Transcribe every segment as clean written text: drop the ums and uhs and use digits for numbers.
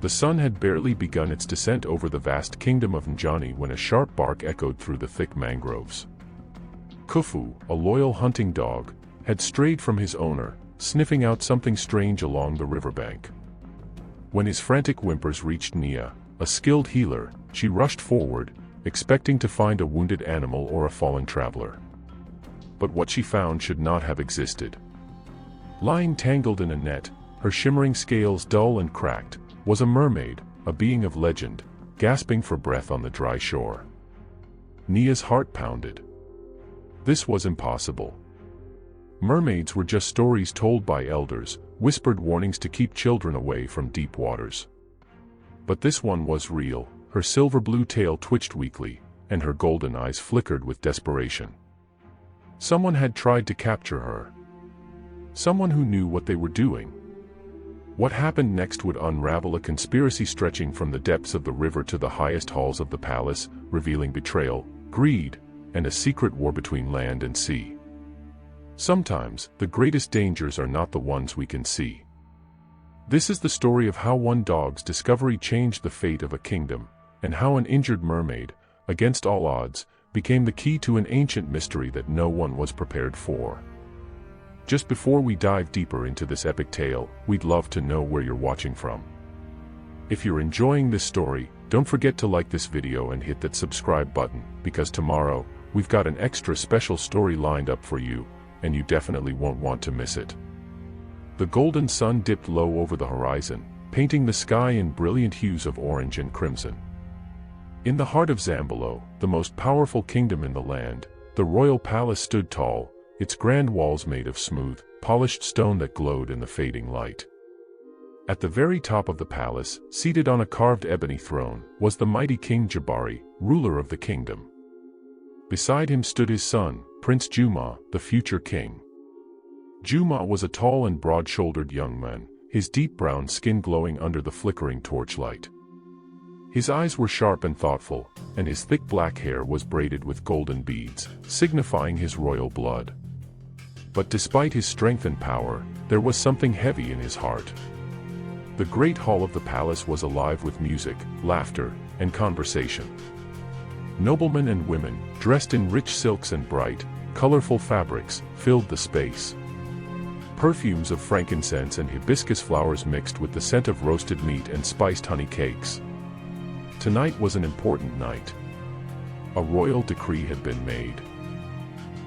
The sun had barely begun its descent over the vast kingdom of Njani when a sharp bark echoed through the thick mangroves. Khufu, a loyal hunting dog, had strayed from his owner, sniffing out something strange along the riverbank. When his frantic whimpers reached Nia, a skilled healer, she rushed forward, expecting to find a wounded animal or a fallen traveler. But what she found should not have existed. Lying tangled in a net, her shimmering scales dull and cracked, was a mermaid, a being of legend, gasping for breath on the dry shore. Nia's heart pounded. This was impossible. Mermaids were just stories told by elders, whispered warnings to keep children away from deep waters. But this one was real. Her silver blue tail twitched weakly, and her golden eyes flickered with desperation. Someone had tried to capture her. Someone who knew what they were doing. What happened next would unravel a conspiracy stretching from the depths of the river to the highest halls of the palace, revealing betrayal, greed, and a secret war between land and sea. Sometimes, the greatest dangers are not the ones we can see. This is the story of how one dog's discovery changed the fate of a kingdom, and how an injured mermaid, against all odds, became the key to an ancient mystery that no one was prepared for. Just before we dive deeper into this epic tale, we'd love to know where you're watching from. If you're enjoying this story, don't forget to like this video and hit that subscribe button, because tomorrow, we've got an extra special story lined up for you, and you definitely won't want to miss it. The golden sun dipped low over the horizon, painting the sky in brilliant hues of orange and crimson. In the heart of Zambalo, the most powerful kingdom in the land, the royal palace stood tall, its grand walls made of smooth, polished stone that glowed in the fading light. At the very top of the palace, seated on a carved ebony throne, was the mighty King Jabari, ruler of the kingdom. Beside him stood his son, Prince Juma, the future king. Juma was a tall and broad-shouldered young man, his deep brown skin glowing under the flickering torchlight. His eyes were sharp and thoughtful, and his thick black hair was braided with golden beads, signifying his royal blood. But despite his strength and power, there was something heavy in his heart. The great hall of the palace was alive with music, laughter, and conversation. Noblemen and women, dressed in rich silks and bright, colorful fabrics, filled the space. Perfumes of frankincense and hibiscus flowers mixed with the scent of roasted meat and spiced honey cakes. Tonight was an important night. A royal decree had been made.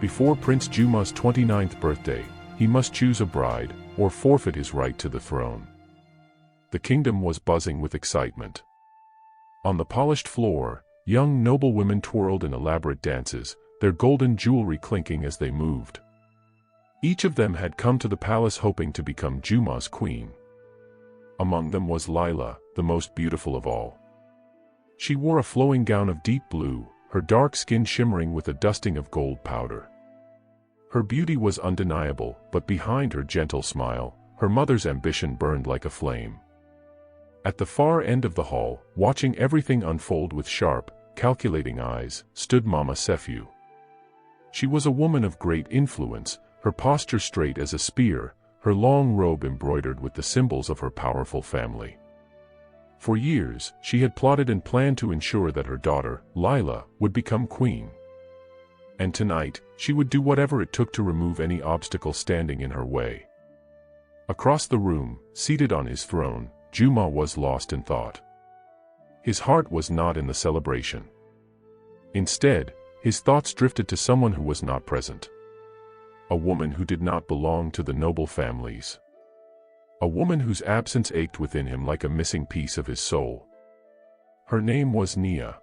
Before Prince Juma's 29th birthday, he must choose a bride, or forfeit his right to the throne. The kingdom was buzzing with excitement. On the polished floor, young noblewomen twirled in elaborate dances, their golden jewelry clinking as they moved. Each of them had come to the palace hoping to become Juma's queen. Among them was Lila, the most beautiful of all. She wore a flowing gown of deep blue, her dark skin shimmering with a dusting of gold powder. Her beauty was undeniable, but behind her gentle smile, her mother's ambition burned like a flame. At the far end of the hall, watching everything unfold with sharp, calculating eyes, stood Mama Sefu. She was a woman of great influence, her posture straight as a spear, her long robe embroidered with the symbols of her powerful family. For years, she had plotted and planned to ensure that her daughter, Lila, would become queen. And tonight, she would do whatever it took to remove any obstacle standing in her way. Across the room, seated on his throne, Juma was lost in thought. His heart was not in the celebration. Instead, his thoughts drifted to someone who was not present. A woman who did not belong to the noble families. A woman whose absence ached within him like a missing piece of his soul. Her name was Nia.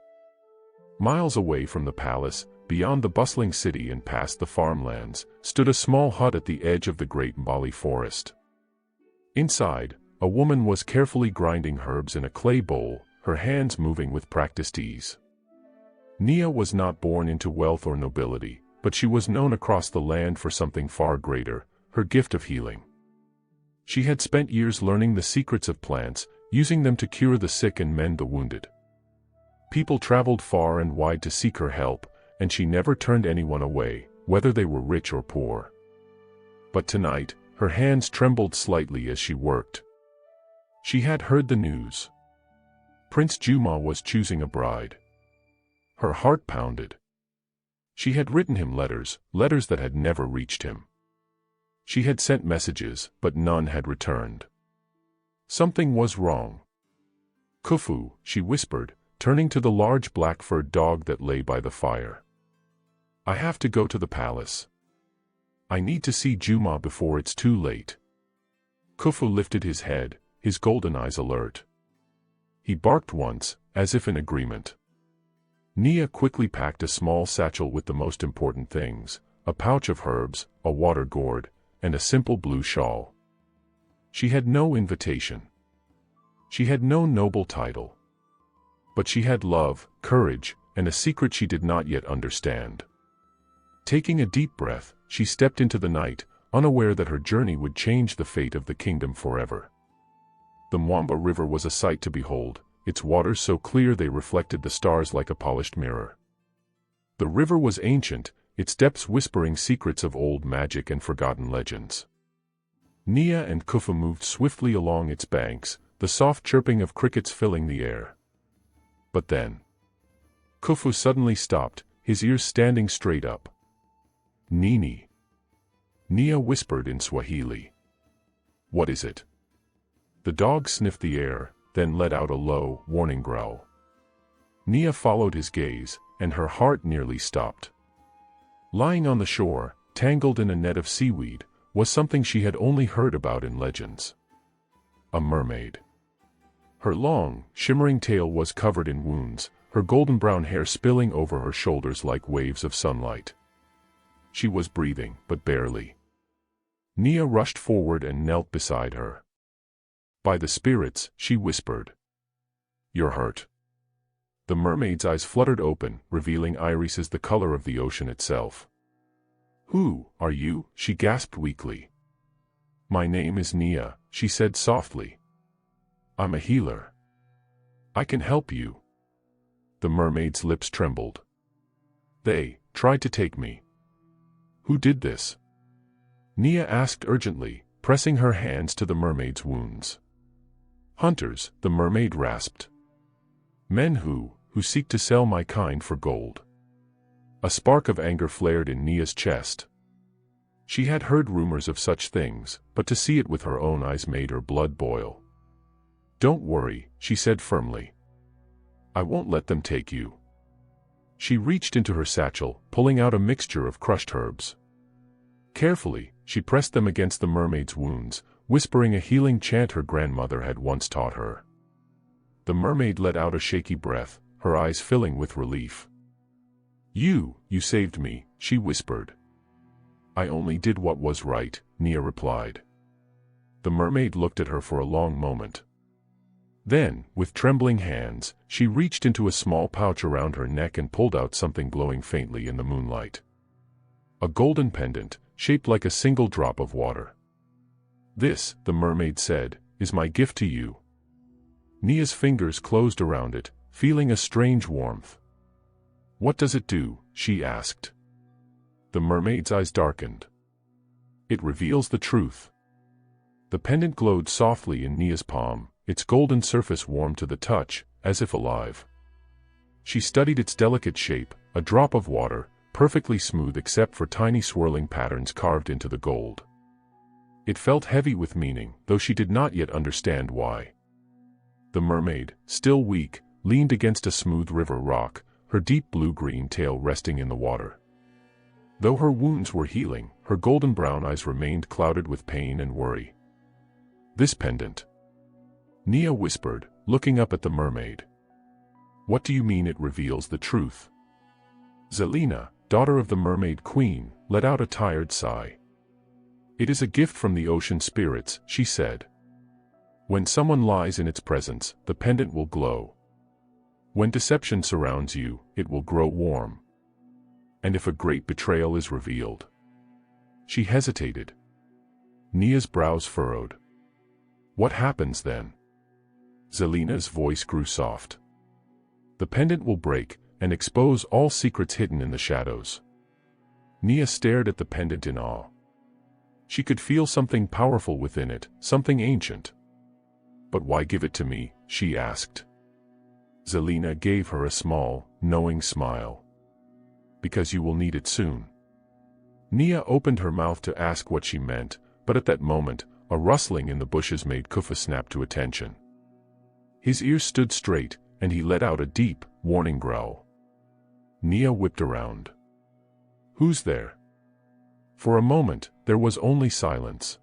Miles away from the palace, beyond the bustling city and past the farmlands, stood a small hut at the edge of the great Mbali forest. Inside, a woman was carefully grinding herbs in a clay bowl, her hands moving with practiced ease. Nia was not born into wealth or nobility, but she was known across the land for something far greater, her gift of healing. She had spent years learning the secrets of plants, using them to cure the sick and mend the wounded. People traveled far and wide to seek her help, and she never turned anyone away, whether they were rich or poor. But tonight, her hands trembled slightly as she worked. She had heard the news. Prince Juma was choosing a bride. Her heart pounded. She had written him letters that had never reached him. She had sent messages, but none had returned. Something was wrong. Khufu, she whispered, turning to the large black-furred dog that lay by the fire. I have to go to the palace. I need to see Juma before it's too late. Khufu lifted his head, his golden eyes alert. He barked once, as if in agreement. Nia quickly packed a small satchel with the most important things, a pouch of herbs, a water gourd, and a simple blue shawl. She had no invitation. She had no noble title. But she had love, courage, and a secret she did not yet understand. Taking a deep breath, she stepped into the night, unaware that her journey would change the fate of the kingdom forever. The Mwamba River was a sight to behold, its waters so clear they reflected the stars like a polished mirror. The river was ancient, its depths whispering secrets of old magic and forgotten legends. Nia and Khufu moved swiftly along its banks, the soft chirping of crickets filling the air. But then, Khufu suddenly stopped, his ears standing straight up. Nini. Nia whispered in Swahili. What is it? The dog sniffed the air, then let out a low, warning growl. Nia followed his gaze, and her heart nearly stopped. Lying on the shore, tangled in a net of seaweed, was something she had only heard about in legends. A mermaid. Her long, shimmering tail was covered in wounds, her golden brown hair spilling over her shoulders like waves of sunlight. She was breathing, but barely. Nia rushed forward and knelt beside her. By the spirits, she whispered. You're hurt. The mermaid's eyes fluttered open, revealing irises the color of the ocean itself. Who are you? She gasped weakly. My name is Nia, she said softly. I'm a healer. I can help you. The mermaid's lips trembled. They tried to take me. Who did this? Nia asked urgently, pressing her hands to the mermaid's wounds. Hunters, the mermaid rasped. Men who seek to sell my kind for gold. A spark of anger flared in Nia's chest. She had heard rumors of such things, but to see it with her own eyes made her blood boil. Don't worry, she said firmly. I won't let them take you. She reached into her satchel, pulling out a mixture of crushed herbs. Carefully, she pressed them against the mermaid's wounds, whispering a healing chant her grandmother had once taught her. The mermaid let out a shaky breath, her eyes filling with relief. You saved me, she whispered. I only did what was right, Nia replied. The mermaid looked at her for a long moment. Then, with trembling hands, she reached into a small pouch around her neck and pulled out something glowing faintly in the moonlight. A golden pendant, shaped like a single drop of water. This, the mermaid said, is my gift to you. Nia's fingers closed around it, feeling a strange warmth. What does it do? She asked. The mermaid's eyes darkened. It reveals the truth. The pendant glowed softly in Nia's palm, its golden surface warm to the touch, as if alive. She studied its delicate shape, a drop of water, perfectly smooth except for tiny swirling patterns carved into the gold. It felt heavy with meaning, though she did not yet understand why. The mermaid, still weak, leaned against a smooth river rock, her deep blue-green tail resting in the water. Though her wounds were healing, her golden brown eyes remained clouded with pain and worry. This pendant. Nia whispered, looking up at the mermaid. What do you mean it reveals the truth? Zelina, daughter of the mermaid queen, let out a tired sigh. It is a gift from the ocean spirits, she said. When someone lies in its presence, the pendant will glow. When deception surrounds you, it will grow warm. And if a great betrayal is revealed. She hesitated. Nia's brows furrowed. What happens then? Zelina's voice grew soft. The pendant will break, and expose all secrets hidden in the shadows. Nia stared at the pendant in awe. She could feel something powerful within it, something ancient. But why give it to me? She asked. Zelina gave her a small, knowing smile. Because you will need it soon. Nia opened her mouth to ask what she meant, but at that moment, a rustling in the bushes made Kufa snap to attention. His ears stood straight, and he let out a deep, warning growl. Nia whipped around. Who's there? For a moment, there was only silence.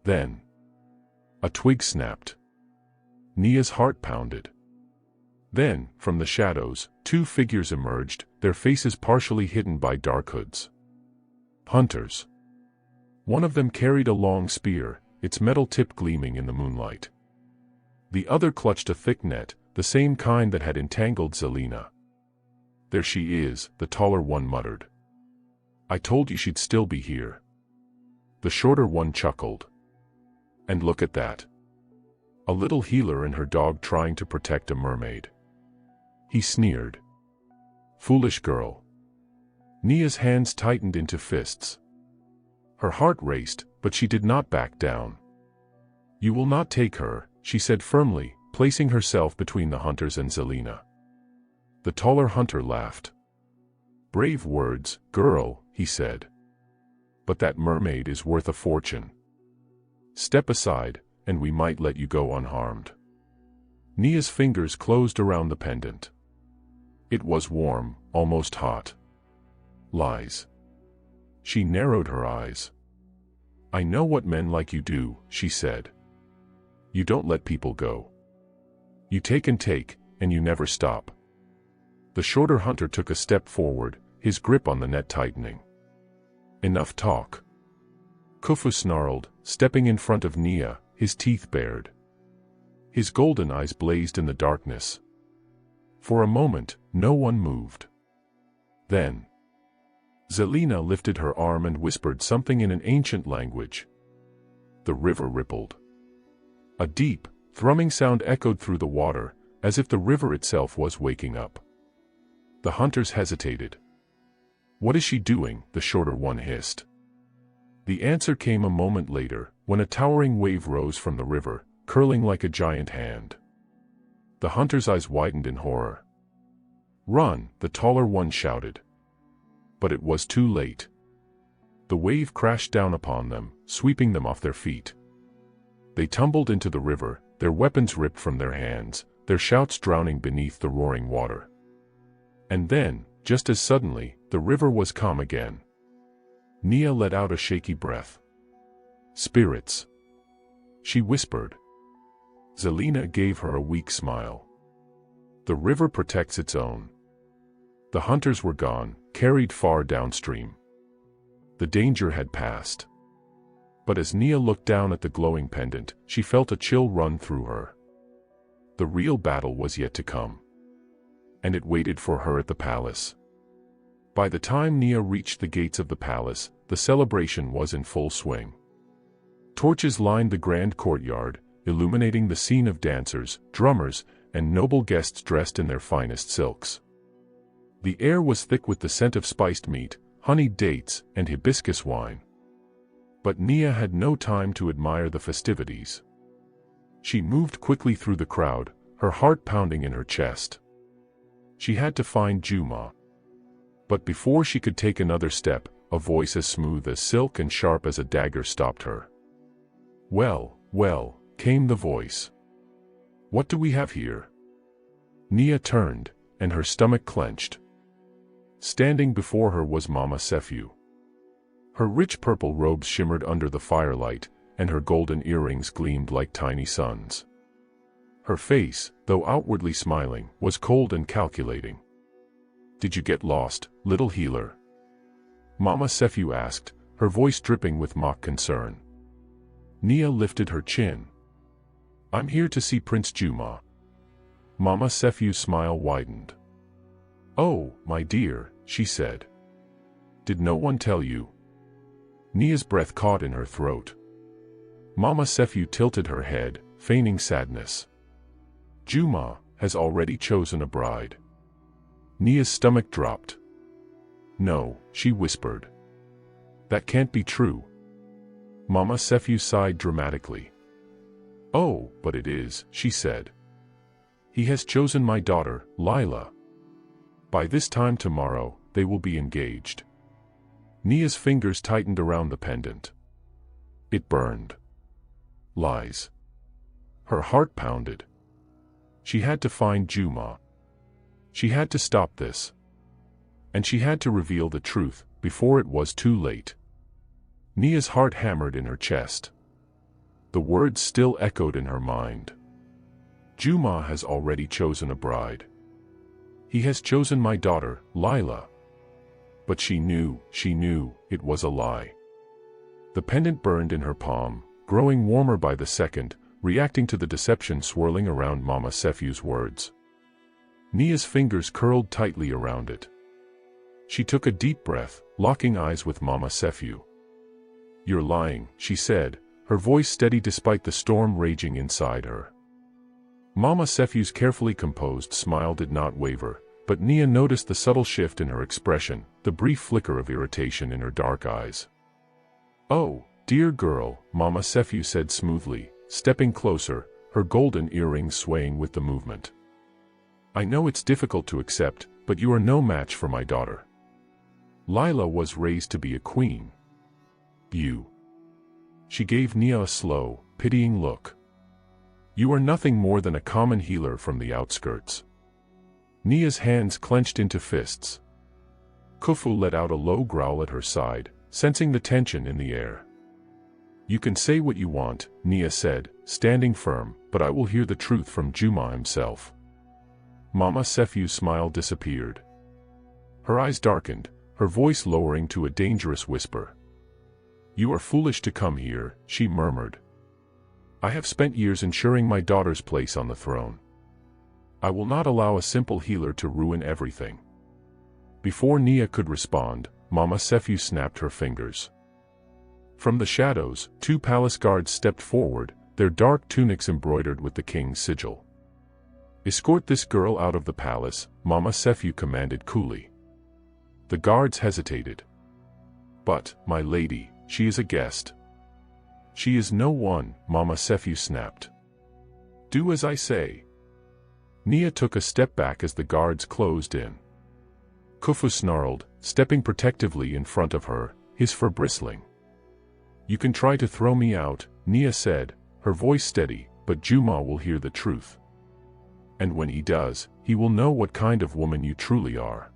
Then, a twig snapped. Nia's heart pounded. Then, from the shadows, two figures emerged, their faces partially hidden by dark hoods. Hunters. One of them carried a long spear, its metal tip gleaming in the moonlight. The other clutched a thick net, the same kind that had entangled Zelina. There she is, the taller one muttered. I told you she'd still be here. The shorter one chuckled. And look at that. A little healer and her dog trying to protect a mermaid. He sneered. Foolish girl. Nia's hands tightened into fists. Her heart raced, but she did not back down. You will not take her, she said firmly, placing herself between the hunters and Zelina. The taller hunter laughed. Brave words, girl, he said. But that mermaid is worth a fortune. Step aside, and we might let you go unharmed. Nia's fingers closed around the pendant. It was warm, almost hot. Lies. She narrowed her eyes. I know what men like you do, she said. You don't let people go. You take, and you never stop. The shorter hunter took a step forward, his grip on the net tightening. Enough talk. Khufu snarled, stepping in front of Nia, his teeth bared. His golden eyes blazed in the darkness. For a moment, no one moved. Then, Zelina lifted her arm and whispered something in an ancient language. The river rippled. A deep, thrumming sound echoed through the water, as if the river itself was waking up. The hunters hesitated. What is she doing? The shorter one hissed. The answer came a moment later, when a towering wave rose from the river, curling like a giant hand. The hunter's eyes widened in horror. Run, the taller one shouted. But it was too late. The wave crashed down upon them, sweeping them off their feet. They tumbled into the river, their weapons ripped from their hands, their shouts drowning beneath the roaring water. And then, just as suddenly, the river was calm again. Nia let out a shaky breath. Spirits. She whispered. Zelina gave her a weak smile. The river protects its own. The hunters were gone, carried far downstream. The danger had passed. But as Nia looked down at the glowing pendant, she felt a chill run through her. The real battle was yet to come. And it waited for her at the palace. By the time Nia reached the gates of the palace, the celebration was in full swing. Torches lined the grand courtyard, illuminating the scene of dancers, drummers, and noble guests dressed in their finest silks. The air was thick with the scent of spiced meat, honeyed dates, and hibiscus wine. But Nia had no time to admire the festivities. She moved quickly through the crowd, her heart pounding in her chest. She had to find Juma. But before she could take another step, a voice as smooth as silk and sharp as a dagger stopped her. Well, well, came the voice. What do we have here? Nia turned, and her stomach clenched. Standing before her was Mama Sefu. Her rich purple robes shimmered under the firelight, and her golden earrings gleamed like tiny suns. Her face, though outwardly smiling, was cold and calculating. Did you get lost, little healer? Mama Sefu asked, her voice dripping with mock concern. Nia lifted her chin. I'm here to see Prince Juma. Mama Sefu's smile widened. Oh, my dear, she said. Did no one tell you? Nia's breath caught in her throat. Mama Sefu tilted her head, feigning sadness. Juma has already chosen a bride. Nia's stomach dropped. No, she whispered. That can't be true. Mama Sefu sighed dramatically. Oh, but it is, she said. He has chosen my daughter, Lila. By this time tomorrow, they will be engaged. Nia's fingers tightened around the pendant. It burned. Lies. Her heart pounded. She had to find Juma. She had to stop this. And she had to reveal the truth before it was too late. Nia's heart hammered in her chest. The words still echoed in her mind. Juma has already chosen a bride. He has chosen my daughter, Lila. But she knew it was a lie. The pendant burned in her palm, growing warmer by the second, reacting to the deception swirling around Mama Sefu's words. Nia's fingers curled tightly around it. She took a deep breath, locking eyes with Mama Sefu. You're lying, she said, her voice steady despite the storm raging inside her. Mama Sefu's carefully composed smile did not waver, but Nia noticed the subtle shift in her expression, the brief flicker of irritation in her dark eyes. Oh, dear girl, Mama Sefu said smoothly, stepping closer, her golden earrings swaying with the movement. I know it's difficult to accept, but you are no match for my daughter. Lila was raised to be a queen. You. She gave Nia a slow, pitying look. You are nothing more than a common healer from the outskirts. Nia's hands clenched into fists. Khufu let out a low growl at her side, sensing the tension in the air. You can say what you want, Nia said, standing firm, but I will hear the truth from Juma himself. Mama Sefu's smile disappeared. Her eyes darkened, her voice lowering to a dangerous whisper. You are foolish to come here, she murmured. I have spent years ensuring my daughter's place on the throne. I will not allow a simple healer to ruin everything. Before Nia could respond, Mama Sefu snapped her fingers. From the shadows, two palace guards stepped forward, their dark tunics embroidered with the king's sigil. Escort this girl out of the palace, Mama Sefu commanded coolly. The guards hesitated. But, my lady, she is a guest. She is no one, Mama Sefu snapped. Do as I say. Nia took a step back as the guards closed in. Khufu snarled, stepping protectively in front of her, his fur bristling. You can try to throw me out, Nia said, her voice steady, but Juma will hear the truth. And when he does, he will know what kind of woman you truly are.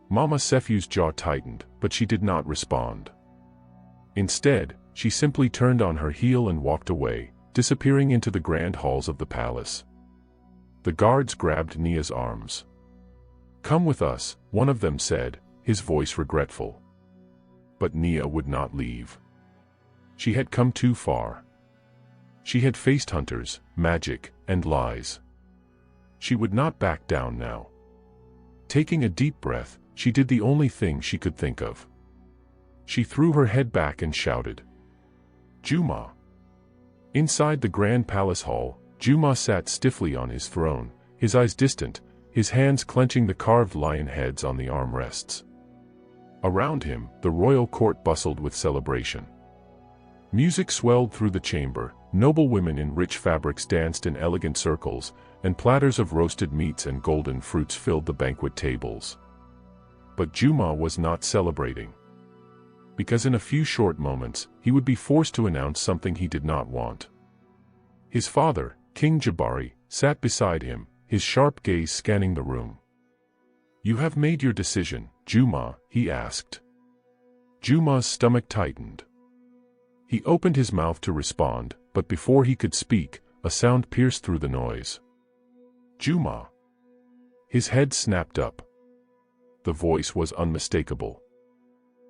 Mama Sefu's jaw tightened, but she did not respond. Instead, she simply turned on her heel and walked away, disappearing into the grand halls of the palace. The guards grabbed Nia's arms. Come with us, one of them said, his voice regretful. But Nia would not leave. She had come too far. She had faced hunters, magic, and lies. She would not back down now. Taking a deep breath, she did the only thing she could think of. She threw her head back and shouted. Juma! Inside the grand palace hall, Juma sat stiffly on his throne, his eyes distant, his hands clenching the carved lion heads on the armrests. Around him, the royal court bustled with celebration. Music swelled through the chamber, noble women in rich fabrics danced in elegant circles, and platters of roasted meats and golden fruits filled the banquet tables. But Juma was not celebrating. Because in a few short moments, he would be forced to announce something he did not want. His father, King Jabari, sat beside him, his sharp gaze scanning the room. You have made your decision, Juma, he asked. Juma's stomach tightened. He opened his mouth to respond, but before he could speak, a sound pierced through the noise. Juma. His head snapped up. The voice was unmistakable.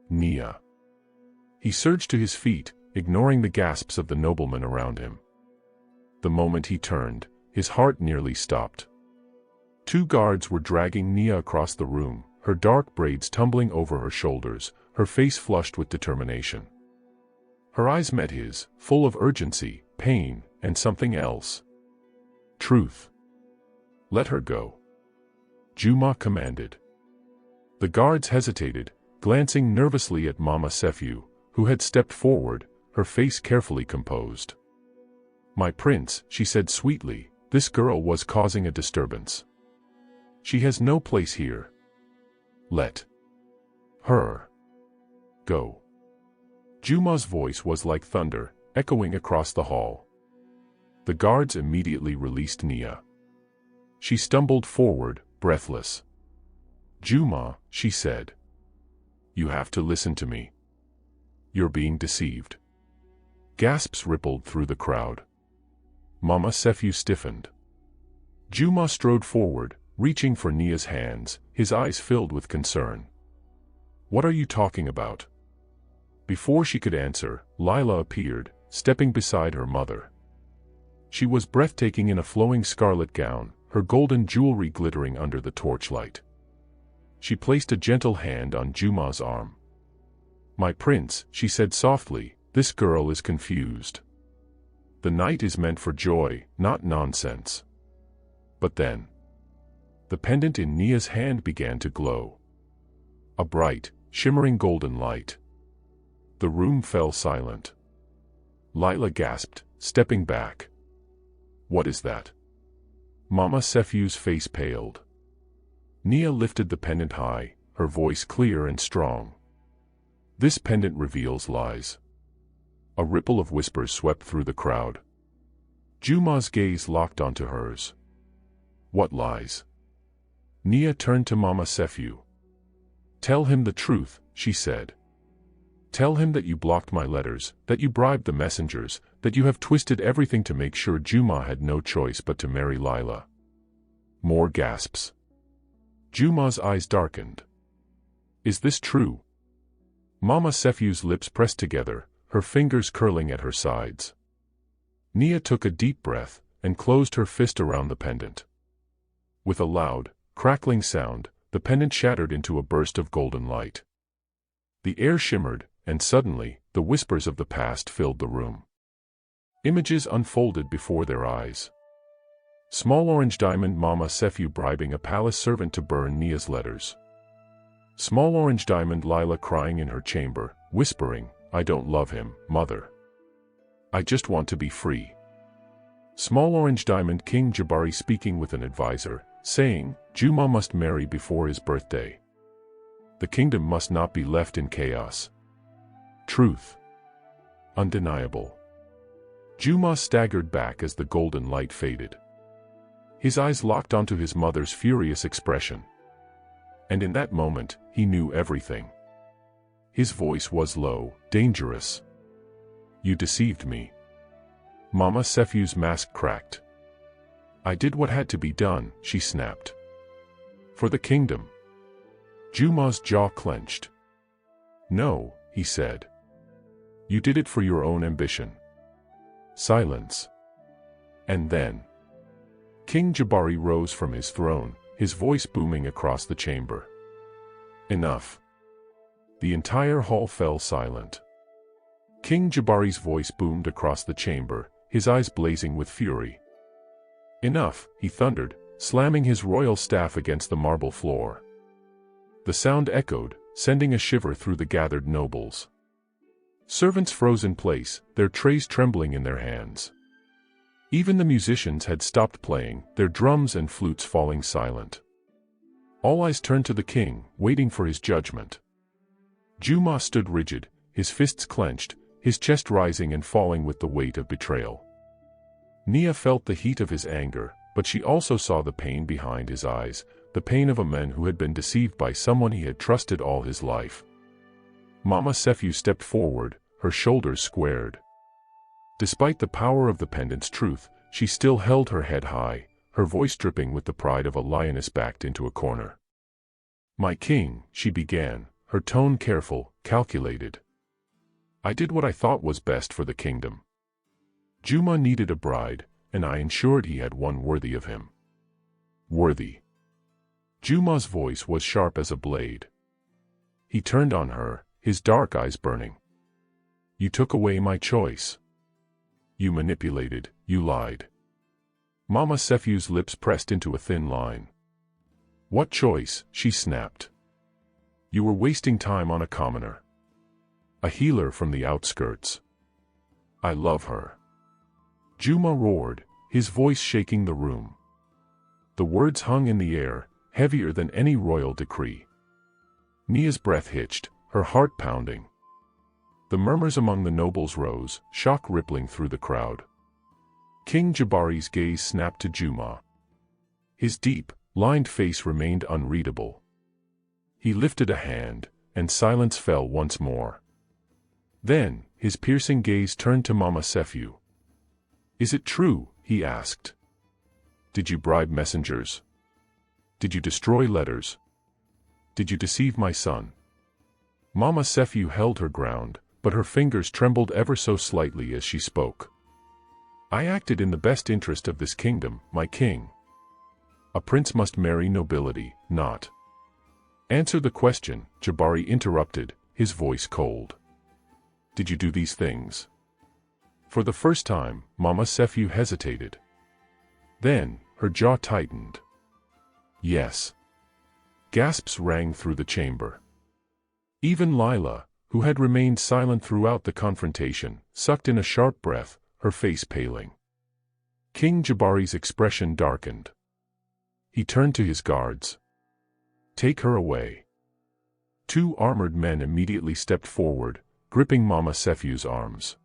Nia. He surged to his feet, ignoring the gasps of the noblemen around him. The moment he turned, his heart nearly stopped. Two guards were dragging Nia across the room, her dark braids tumbling over her shoulders, her face flushed with determination. Her eyes met his, full of urgency, pain, and something else. Truth. Let her go. Juma commanded. The guards hesitated, glancing nervously at Mama Sefu, who had stepped forward, her face carefully composed. My prince, she said sweetly, This girl was causing a disturbance. She has no place here. Let her go. Juma's voice was like thunder, echoing across the hall. The guards immediately released Nia. She stumbled forward, breathless. Juma, she said. You have to listen to me. You're being deceived. Gasps rippled through the crowd. Mama Sefu stiffened. Juma strode forward, reaching for Nia's hands, his eyes filled with concern. What are you talking about? Before she could answer, Lila appeared, stepping beside her mother. She was breathtaking in a flowing scarlet gown, her golden jewelry glittering under the torchlight. She placed a gentle hand on Juma's arm. My prince, she said softly, this girl is confused. The night is meant for joy, not nonsense. But then, the pendant in Nia's hand began to glow. A bright, shimmering golden light. The room fell silent. Lila gasped, stepping back. What is that? Mama Sefu's face paled. Nia lifted the pendant high, her voice clear and strong. This pendant reveals lies. A ripple of whispers swept through the crowd. Juma's gaze locked onto hers. What lies? Nia turned to Mama Sefu. Tell him the truth, she said. Tell him that you blocked my letters, that you bribed the messengers, that you have twisted everything to make sure Juma had no choice but to marry Lila. More gasps. Juma's eyes darkened. Is this true? Mama Sefu's lips pressed together, her fingers curling at her sides. Nia took a deep breath, and closed her fist around the pendant. With a loud, crackling sound, the pendant shattered into a burst of golden light. The air shimmered, and suddenly, the whispers of the past filled the room. Images unfolded before their eyes. Small orange diamond Mama Sefu bribing a palace servant to burn Nia's letters. Small orange diamond Lila crying in her chamber, whispering, I don't love him, mother. I just want to be free. Small orange diamond King Jabari speaking with an advisor, saying, Juma must marry before his birthday. The kingdom must not be left in chaos. Truth. Undeniable. Juma staggered back as the golden light faded. His eyes locked onto his mother's furious expression. And in that moment, he knew everything. His voice was low, dangerous. You deceived me. Mama Sefu's mask cracked. I did what had to be done, she snapped. For the kingdom. Juma's jaw clenched. No, he said. You did it for your own ambition. Silence. And then, King Jabari rose from his throne, his voice booming across the chamber. Enough. The entire hall fell silent. King Jabari's voice boomed across the chamber, his eyes blazing with fury. Enough, he thundered, slamming his royal staff against the marble floor. The sound echoed, sending a shiver through the gathered nobles. Servants froze in place, their trays trembling in their hands. Even the musicians had stopped playing, their drums and flutes falling silent. All eyes turned to the king, waiting for his judgment. Juma stood rigid, his fists clenched, his chest rising and falling with the weight of betrayal. Nia felt the heat of his anger, but she also saw the pain behind his eyes, the pain of a man who had been deceived by someone he had trusted all his life. Mama Sefu stepped forward, her shoulders squared. Despite the power of the pendant's truth, she still held her head high, her voice dripping with the pride of a lioness backed into a corner. My king, she began, her tone careful, calculated. I did what I thought was best for the kingdom. Juma needed a bride, and I ensured he had one worthy of him. Worthy. Juma's voice was sharp as a blade. He turned on her, his dark eyes burning. You took away my choice. You manipulated, you lied. Mama Sefu's lips pressed into a thin line. What choice? She snapped. You were wasting time on a commoner. A healer from the outskirts. I love her. Juma roared, his voice shaking the room. The words hung in the air, heavier than any royal decree. Nia's breath hitched, her heart pounding. The murmurs among the nobles rose, shock rippling through the crowd. King Jabari's gaze snapped to Juma. His deep, lined face remained unreadable. He lifted a hand, and silence fell once more. Then, his piercing gaze turned to Mama Sefiu. "Is it true?" he asked. "Did you bribe messengers? Did you destroy letters? Did you deceive my son?" Mama Sefiu held her ground, but her fingers trembled ever so slightly as she spoke. "I acted in the best interest of this kingdom, my king. A prince must marry nobility, not—" "Answer the question," Jabari interrupted, his voice cold. "Did you do these things?" For the first time, Mama Sefiu hesitated. Then, her jaw tightened. "Yes." Gasps rang through the chamber. Even Lila, who had remained silent throughout the confrontation, sucked in a sharp breath, her face paling. King Jabari's expression darkened. He turned to his guards. "Take her away." Two armored men immediately stepped forward, gripping Mama Sefiu's arms.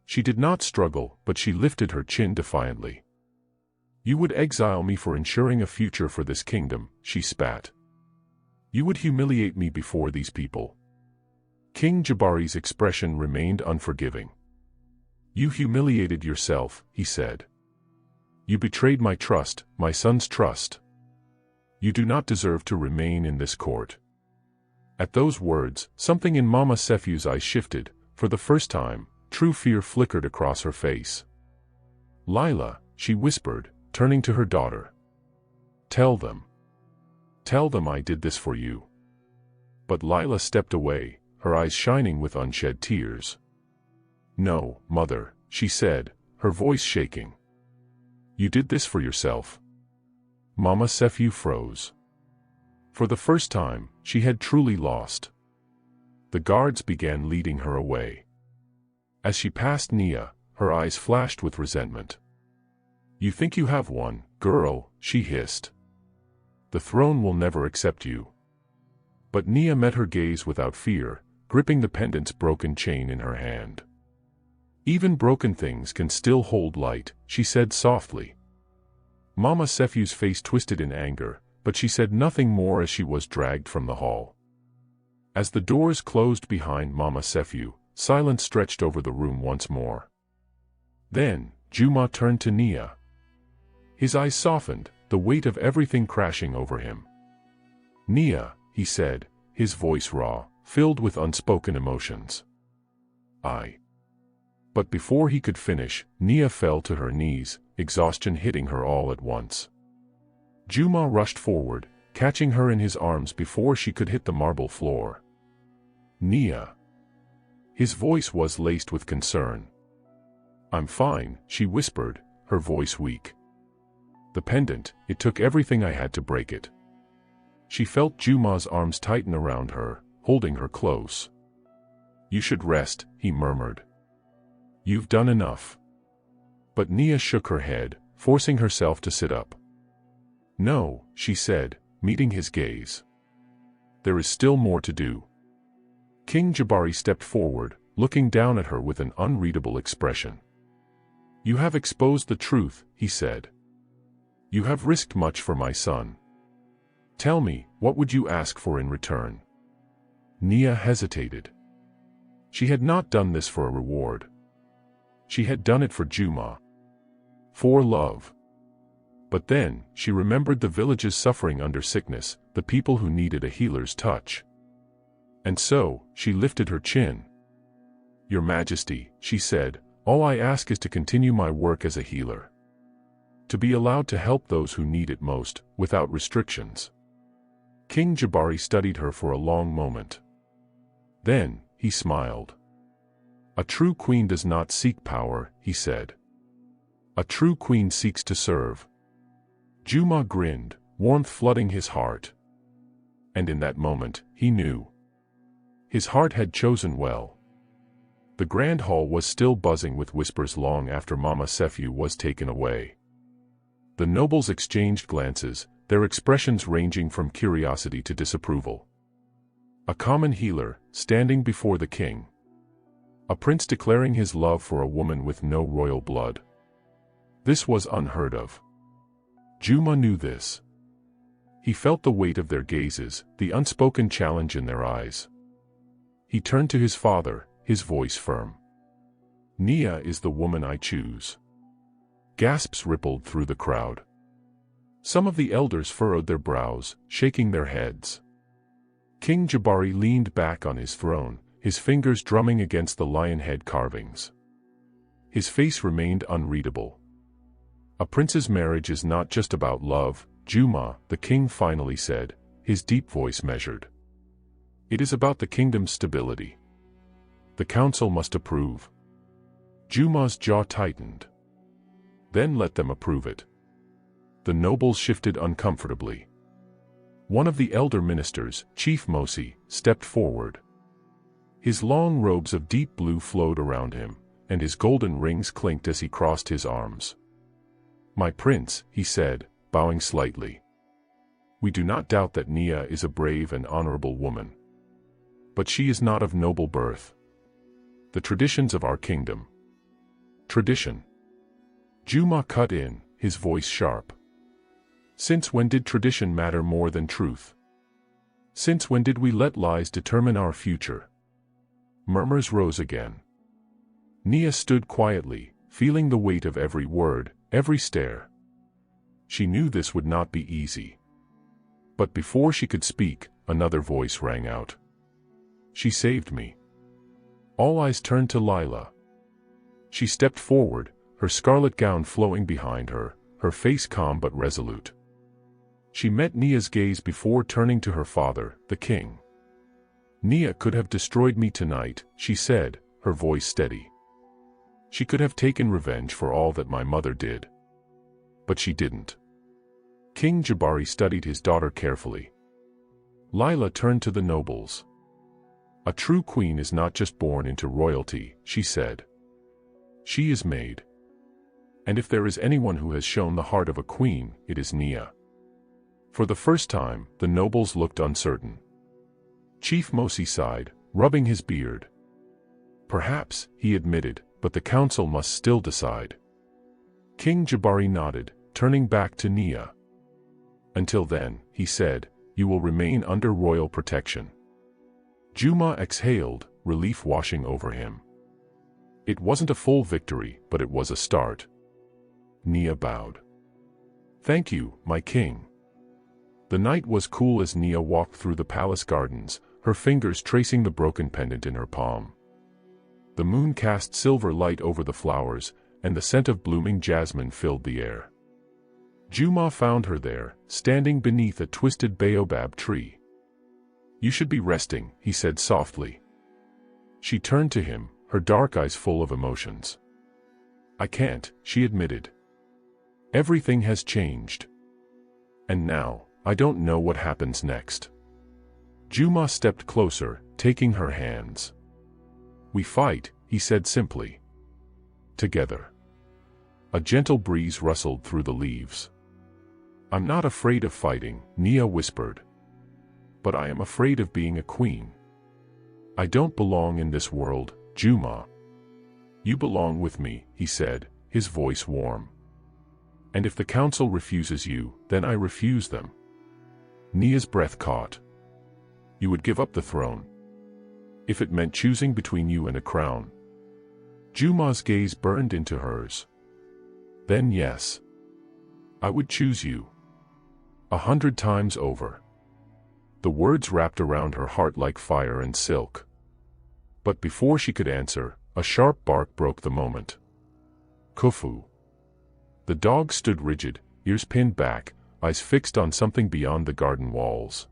She did not struggle, but she lifted her chin defiantly. "You would exile me for ensuring a future for this kingdom," she spat. "You would humiliate me before these people." King Jabari's expression remained unforgiving. "You humiliated yourself," he said. "You betrayed my trust, my son's trust. You do not deserve to remain in this court." At those words, something in Mama Sefiu's eyes shifted. For the first time, true fear flickered across her face. "Lila," she whispered, turning to her daughter. Tell them I did this for you." But Lila stepped away, her eyes shining with unshed tears. "No, mother," she said, her voice shaking. "You did this for yourself." Mama Sefiu froze. For the first time, she had truly lost. The guards began leading her away. As she passed Nia, her eyes flashed with resentment. "You think you have won, girl," she hissed. "The throne will never accept you." But Nia met her gaze without fear, gripping the pendant's broken chain in her hand. "Even broken things can still hold light," she said softly. Mama Sefiu's face twisted in anger, but she said nothing more as she was dragged from the hall. As the doors closed behind Mama Sefiu, silence stretched over the room once more. Then, Juma turned to Nia. His eyes softened, the weight of everything crashing over him. "Nia," he said, his voice raw, filled with unspoken emotions. But before he could finish, Nia fell to her knees, exhaustion hitting her all at once. Juma rushed forward, catching her in his arms before she could hit the marble floor. "Nia." His voice was laced with concern. "I'm fine," she whispered, her voice weak. "The pendant, it took everything I had to break it." She felt Juma's arms tighten around her, holding her close. "You should rest," he murmured. "You've done enough." But Nia shook her head, forcing herself to sit up. "No," she said, meeting his gaze. "There is still more to do." King Jabari stepped forward, looking down at her with an unreadable expression. "You have exposed the truth," he said. "You have risked much for my son. Tell me, what would you ask for in return?" Nia hesitated. She had not done this for a reward. She had done it for Juma. For love. But then, she remembered the village's suffering under sickness, the people who needed a healer's touch. And so, she lifted her chin. "Your Majesty," she said, "all I ask is to continue my work as a healer. To be allowed to help those who need it most, without restrictions." King Jabari studied her for a long moment. Then, he smiled. "A true queen does not seek power," he said. "A true queen seeks to serve." Juma grinned, warmth flooding his heart. And in that moment, he knew. His heart had chosen well. The grand hall was still buzzing with whispers long after Mama Sephu was taken away. The nobles exchanged glances, their expressions ranging from curiosity to disapproval. A common healer, standing before the king. A prince declaring his love for a woman with no royal blood. This was unheard of. Juma knew this. He felt the weight of their gazes, the unspoken challenge in their eyes. He turned to his father, his voice firm. Nia is the woman I choose. Gasps rippled through the crowd. Some of the elders furrowed their brows, shaking their heads. King Jabari leaned back on his throne, his fingers drumming against the lion head carvings. His face remained unreadable. A prince's marriage is not just about love, Juma, the king finally said, his deep voice measured. It is about the kingdom's stability. The council must approve. Juma's jaw tightened. Then let them approve it. The nobles shifted uncomfortably. One of the elder ministers, Chief Mosi, stepped forward. His long robes of deep blue flowed around him, and his golden rings clinked as he crossed his arms. My prince, he said, bowing slightly. We do not doubt that Nia is a brave and honorable woman. But she is not of noble birth. The traditions of our kingdom. Tradition. Juma cut in, his voice sharp. Since when did tradition matter more than truth? Since when did we let lies determine our future? Murmurs rose again. Nia stood quietly, feeling the weight of every word, every stare. She knew this would not be easy. But before she could speak, another voice rang out. She saved me. All eyes turned to Lila. She stepped forward, her scarlet gown flowing behind her, her face calm but resolute. She met Nia's gaze before turning to her father, the king. Nia could have destroyed me tonight, she said, her voice steady. She could have taken revenge for all that my mother did. But she didn't. King Jabari studied his daughter carefully. Lila turned to the nobles. A true queen is not just born into royalty, she said. She is made. And if there is anyone who has shown the heart of a queen, it is Nia. For the first time, the nobles looked uncertain. Chief Mosi sighed, rubbing his beard. Perhaps, he admitted, but the council must still decide. King Jabari nodded, turning back to Nia. Until then, he said, you will remain under royal protection. Juma exhaled, relief washing over him. It wasn't a full victory, but it was a start. Nia bowed. Thank you, my king. The night was cool as Nia walked through the palace gardens, her fingers tracing the broken pendant in her palm. The moon cast silver light over the flowers, and the scent of blooming jasmine filled the air. Juma found her there, standing beneath a twisted baobab tree. You should be resting, he said softly. She turned to him, her dark eyes full of emotions. I can't, she admitted. Everything has changed. And now, I don't know what happens next. Juma stepped closer, taking her hands. We fight, he said simply. Together. A gentle breeze rustled through the leaves. I'm not afraid of fighting, Nia whispered. But I am afraid of being a queen. I don't belong in this world, Juma. You belong with me, he said, his voice warm. And if the council refuses you, then I refuse them. Nia's breath caught. You would give up the throne. If it meant choosing between you and a crown. Juma's gaze burned into hers. Then yes. I would choose you. 100 times over. The words wrapped around her heart like fire and silk. But before she could answer, a sharp bark broke the moment. Kufu. The dog stood rigid, ears pinned back, eyes fixed on something beyond the garden walls.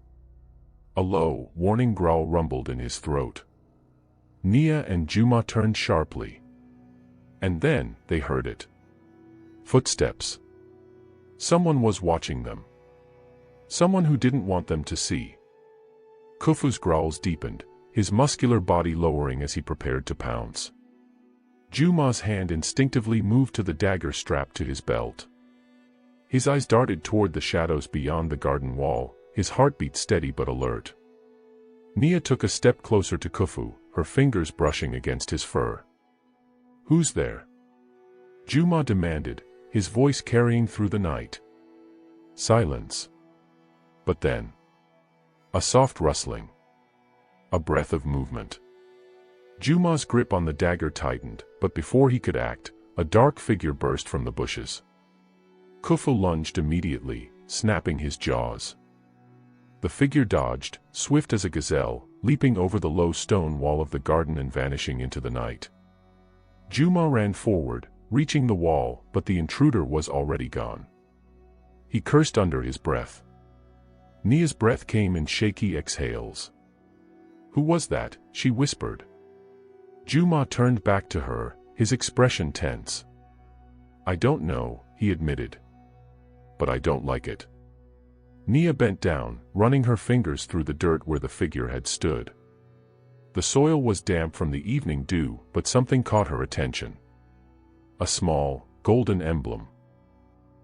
A low, warning growl rumbled in his throat. Nia and Juma turned sharply. And then, they heard it. Footsteps. Someone was watching them. Someone who didn't want them to see. Kufu's growls deepened, his muscular body lowering as he prepared to pounce. Juma's hand instinctively moved to the dagger strapped to his belt. His eyes darted toward the shadows beyond the garden wall, his heartbeat steady but alert. Nia took a step closer to Khufu, her fingers brushing against his fur. "Who's there?" Juma demanded, his voice carrying through the night. Silence. But then, a soft rustling. A breath of movement. Juma's grip on the dagger tightened, but before he could act, a dark figure burst from the bushes. Khufu lunged immediately, snapping his jaws. The figure dodged, swift as a gazelle, leaping over the low stone wall of the garden and vanishing into the night. Juma ran forward, reaching the wall, but the intruder was already gone. He cursed under his breath. Nia's breath came in shaky exhales. "Who was that?" she whispered. Juma turned back to her, his expression tense. "I don't know," he admitted. "But I don't like it." Nia bent down, running her fingers through the dirt where the figure had stood. The soil was damp from the evening dew, but something caught her attention. A small, golden emblem.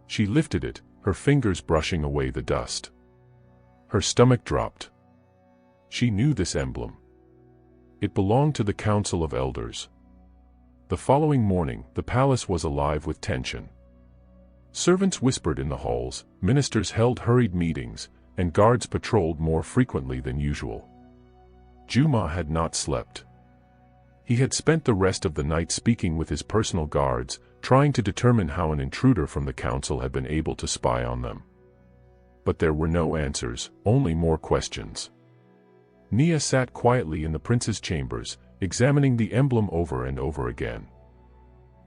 She lifted it, her fingers brushing away the dust. Her stomach dropped. She knew this emblem. It belonged to the Council of Elders. The following morning, the palace was alive with tension. Servants whispered in the halls, ministers held hurried meetings, and guards patrolled more frequently than usual. Juma had not slept. He had spent the rest of the night speaking with his personal guards, trying to determine how an intruder from the council had been able to spy on them. But there were no answers, only more questions. Nia sat quietly in the prince's chambers, examining the emblem over and over again.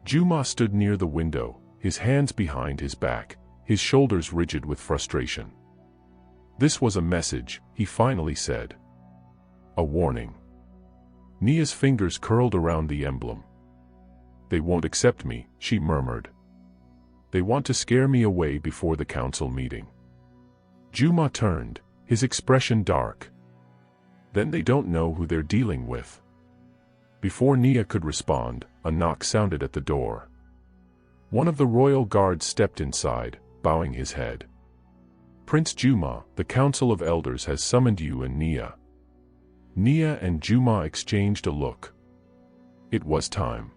Juma stood near the window, his hands behind his back, his shoulders rigid with frustration. "This was a message," he finally said. "A warning." Nia's fingers curled around the emblem. "They won't accept me," she murmured. "They want to scare me away before the council meeting." Juma turned, his expression dark. "Then they don't know who they're dealing with." Before Nia could respond, a knock sounded at the door. One of the royal guards stepped inside, bowing his head. "Prince Juma, the Council of Elders has summoned you and Nia." Nia and Juma exchanged a look. It was time.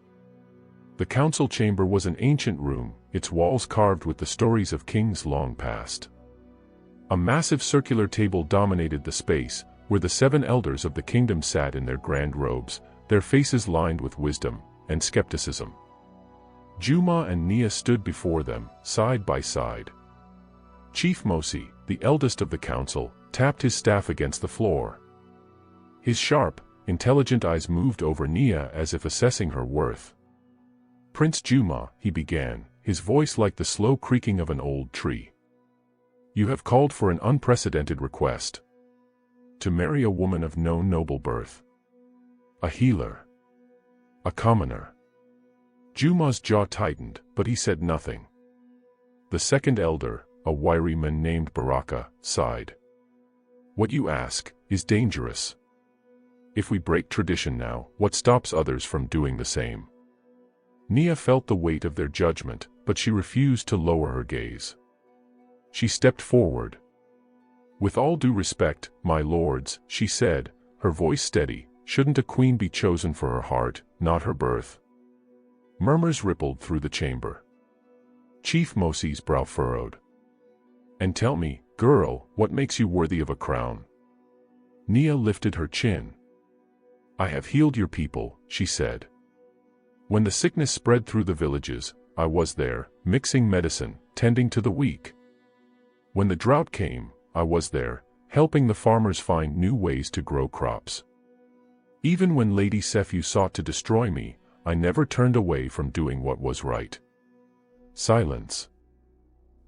The council chamber was an ancient room, its walls carved with the stories of kings long past. A massive circular table dominated the space, where the 7 elders of the kingdom sat in their grand robes, their faces lined with wisdom and skepticism. Juma and Nia stood before them, side by side. Chief Mosi, the eldest of the council, tapped his staff against the floor. His sharp, intelligent eyes moved over Nia as if assessing her worth. "Prince Juma," he began, his voice like the slow creaking of an old tree. "You have called for an unprecedented request. To marry a woman of no noble birth. A healer. A commoner." Juma's jaw tightened, but he said nothing. The second elder, a wiry man named Baraka, sighed. "What you ask is dangerous. If we break tradition now, what stops others from doing the same?" Nia felt the weight of their judgment, but she refused to lower her gaze. She stepped forward. "With all due respect, my lords," she said, her voice steady, "shouldn't a queen be chosen for her heart, not her birth?" Murmurs rippled through the chamber. Chief Mosi's brow furrowed. "And tell me, girl, what makes you worthy of a crown?" Nia lifted her chin. "I have healed your people," she said. "When the sickness spread through the villages, I was there, mixing medicine, tending to the weak. When the drought came, I was there, helping the farmers find new ways to grow crops. Even when Lady Sephu sought to destroy me, I never turned away from doing what was right." Silence.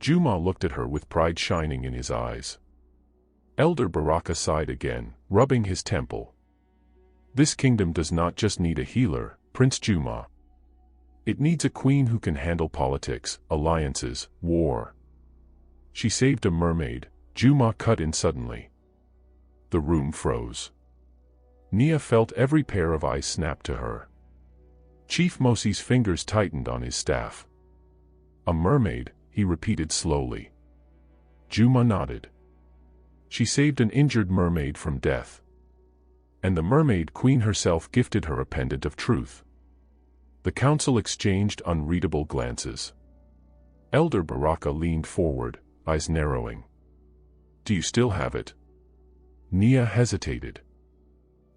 Juma looked at her with pride shining in his eyes. Elder Baraka sighed again, rubbing his temple. "This kingdom does not just need a healer, Prince Juma. It needs a queen who can handle politics, alliances, war." "She saved a mermaid," Juma cut in suddenly. The room froze. Nia felt every pair of eyes snap to her. Chief Mosi's fingers tightened on his staff. A mermaid, he repeated slowly. Juma nodded. She saved an injured mermaid from death. And the mermaid queen herself gifted her a pendant of truth. The council exchanged unreadable glances. Elder Baraka leaned forward, eyes narrowing. Do you still have it? Nia hesitated.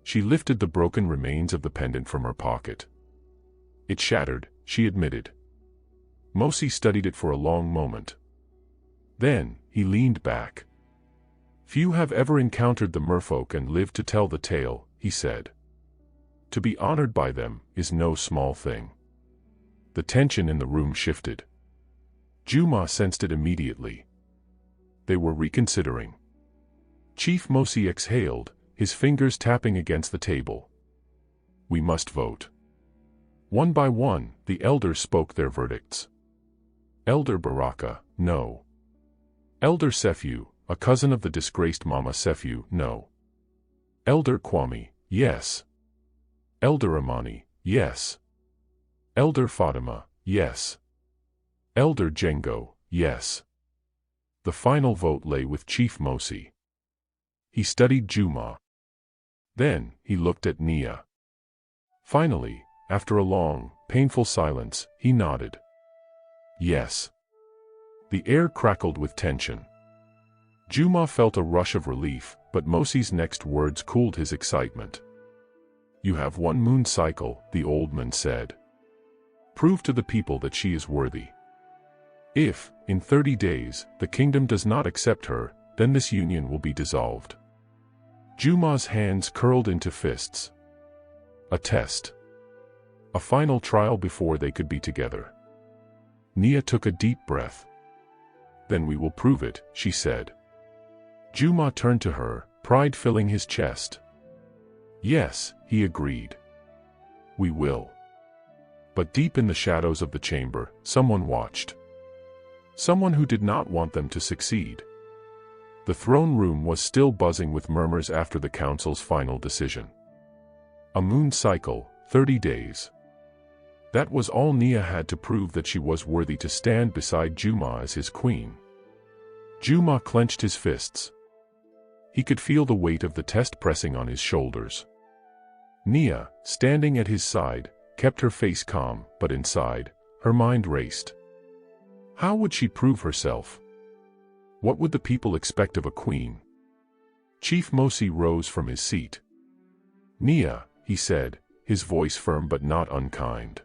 She lifted the broken remains of the pendant from her pocket. It shattered, she admitted. Mosi studied it for a long moment. Then, he leaned back. Few have ever encountered the merfolk and lived to tell the tale, he said. To be honored by them is no small thing. The tension in the room shifted. Juma sensed it immediately. They were reconsidering. Chief Mosi exhaled, his fingers tapping against the table. We must vote. One by one, the elders spoke their verdicts. Elder Baraka, no. Elder Sefu, a cousin of the disgraced Mama Sefu, no. Elder Kwame, yes. Elder Amani, yes. Elder Fatima, yes. Elder Jengo, yes. The final vote lay with Chief Mosi. He studied Juma. Then, he looked at Nia. Finally, after a long, painful silence, he nodded. Yes. The air crackled with tension. Juma felt a rush of relief, but Mosi's next words cooled his excitement. You have one moon cycle, the old man said. Prove to the people that she is worthy. If, in 30 days, the kingdom does not accept her, then this union will be dissolved. Juma's hands curled into fists. A test. A final trial before they could be together. Nia took a deep breath. Then we will prove it, she said. Juma turned to her, pride filling his chest. Yes, he agreed. We will. But deep in the shadows of the chamber, someone watched. Someone who did not want them to succeed. The throne room was still buzzing with murmurs after the council's final decision. A moon cycle, 30 days. That was all Nia had to prove that she was worthy to stand beside Juma as his queen. Juma clenched his fists. He could feel the weight of the test pressing on his shoulders. Nia, standing at his side, kept her face calm, but inside, her mind raced. How would she prove herself? What would the people expect of a queen? Chief Mosi rose from his seat. Nia, he said, his voice firm but not unkind.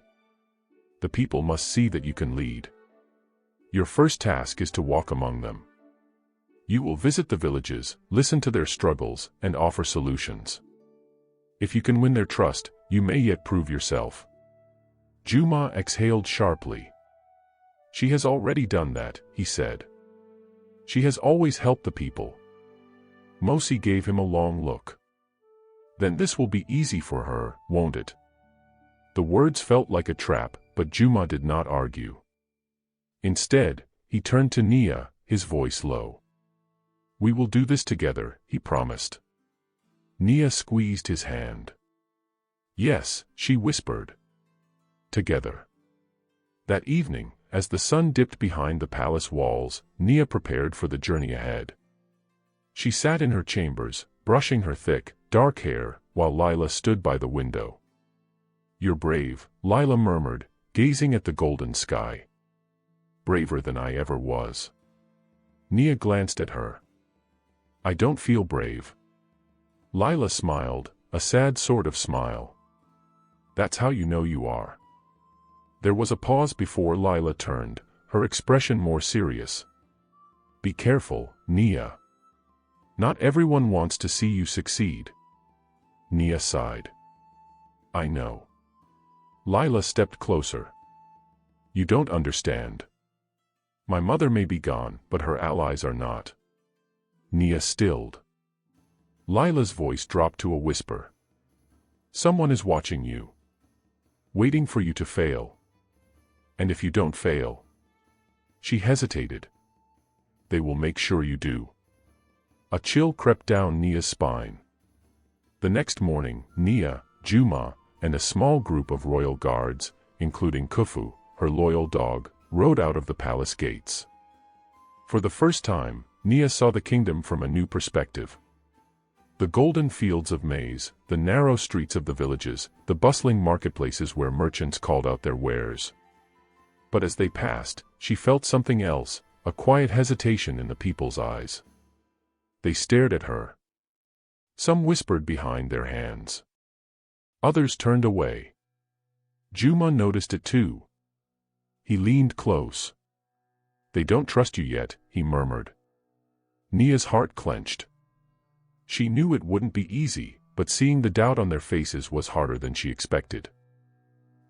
The people must see that you can lead. Your first task is to walk among them. You will visit the villages, listen to their struggles, and offer solutions. If you can win their trust, you may yet prove yourself. Juma exhaled sharply. She has already done that, he said. She has always helped the people. Mosi gave him a long look. Then this will be easy for her, won't it? The words felt like a trap, but Juma did not argue. Instead, he turned to Nia, his voice low. We will do this together, he promised. Nia squeezed his hand. Yes, she whispered. Together. That evening, as the sun dipped behind the palace walls, Nia prepared for the journey ahead. She sat in her chambers, brushing her thick, dark hair, while Lila stood by the window. You're brave, Lila murmured, gazing at the golden sky. Braver than I ever was. Nia glanced at her. I don't feel brave. Lila smiled, a sad sort of smile. That's how you know you are. There was a pause before Lila turned, her expression more serious. Be careful, Nia. Not everyone wants to see you succeed. Nia sighed. I know. Lila stepped closer. You don't understand. My mother may be gone, but her allies are not. Nia stilled. Lila's voice dropped to a whisper. Someone is watching you. Waiting for you to fail. And if you don't fail. She hesitated. They will make sure you do. A chill crept down Nia's spine. The next morning, Nia, Juma, and a small group of royal guards, including Khufu, her loyal dog, rode out of the palace gates. For the first time, Nia saw the kingdom from a new perspective. The golden fields of maize, the narrow streets of the villages, the bustling marketplaces where merchants called out their wares. But as they passed, she felt something else, a quiet hesitation in the people's eyes. They stared at her. Some whispered behind their hands. Others turned away. Juma noticed it too. He leaned close. "They don't trust you yet," he murmured. Nia's heart clenched. She knew it wouldn't be easy, but seeing the doubt on their faces was harder than she expected.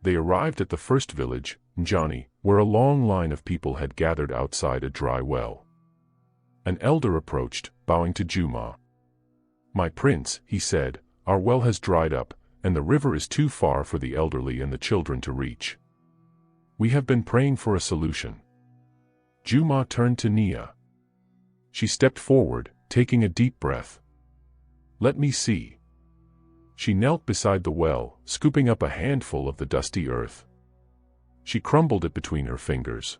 They arrived at the first village, Njani, where a long line of people had gathered outside a dry well. An elder approached, bowing to Juma. "My prince," he said, "our well has dried up, and the river is too far for the elderly and the children to reach. We have been praying for a solution." Juma turned to Nia. She stepped forward, taking a deep breath. "Let me see." She knelt beside the well, scooping up a handful of the dusty earth. She crumbled it between her fingers.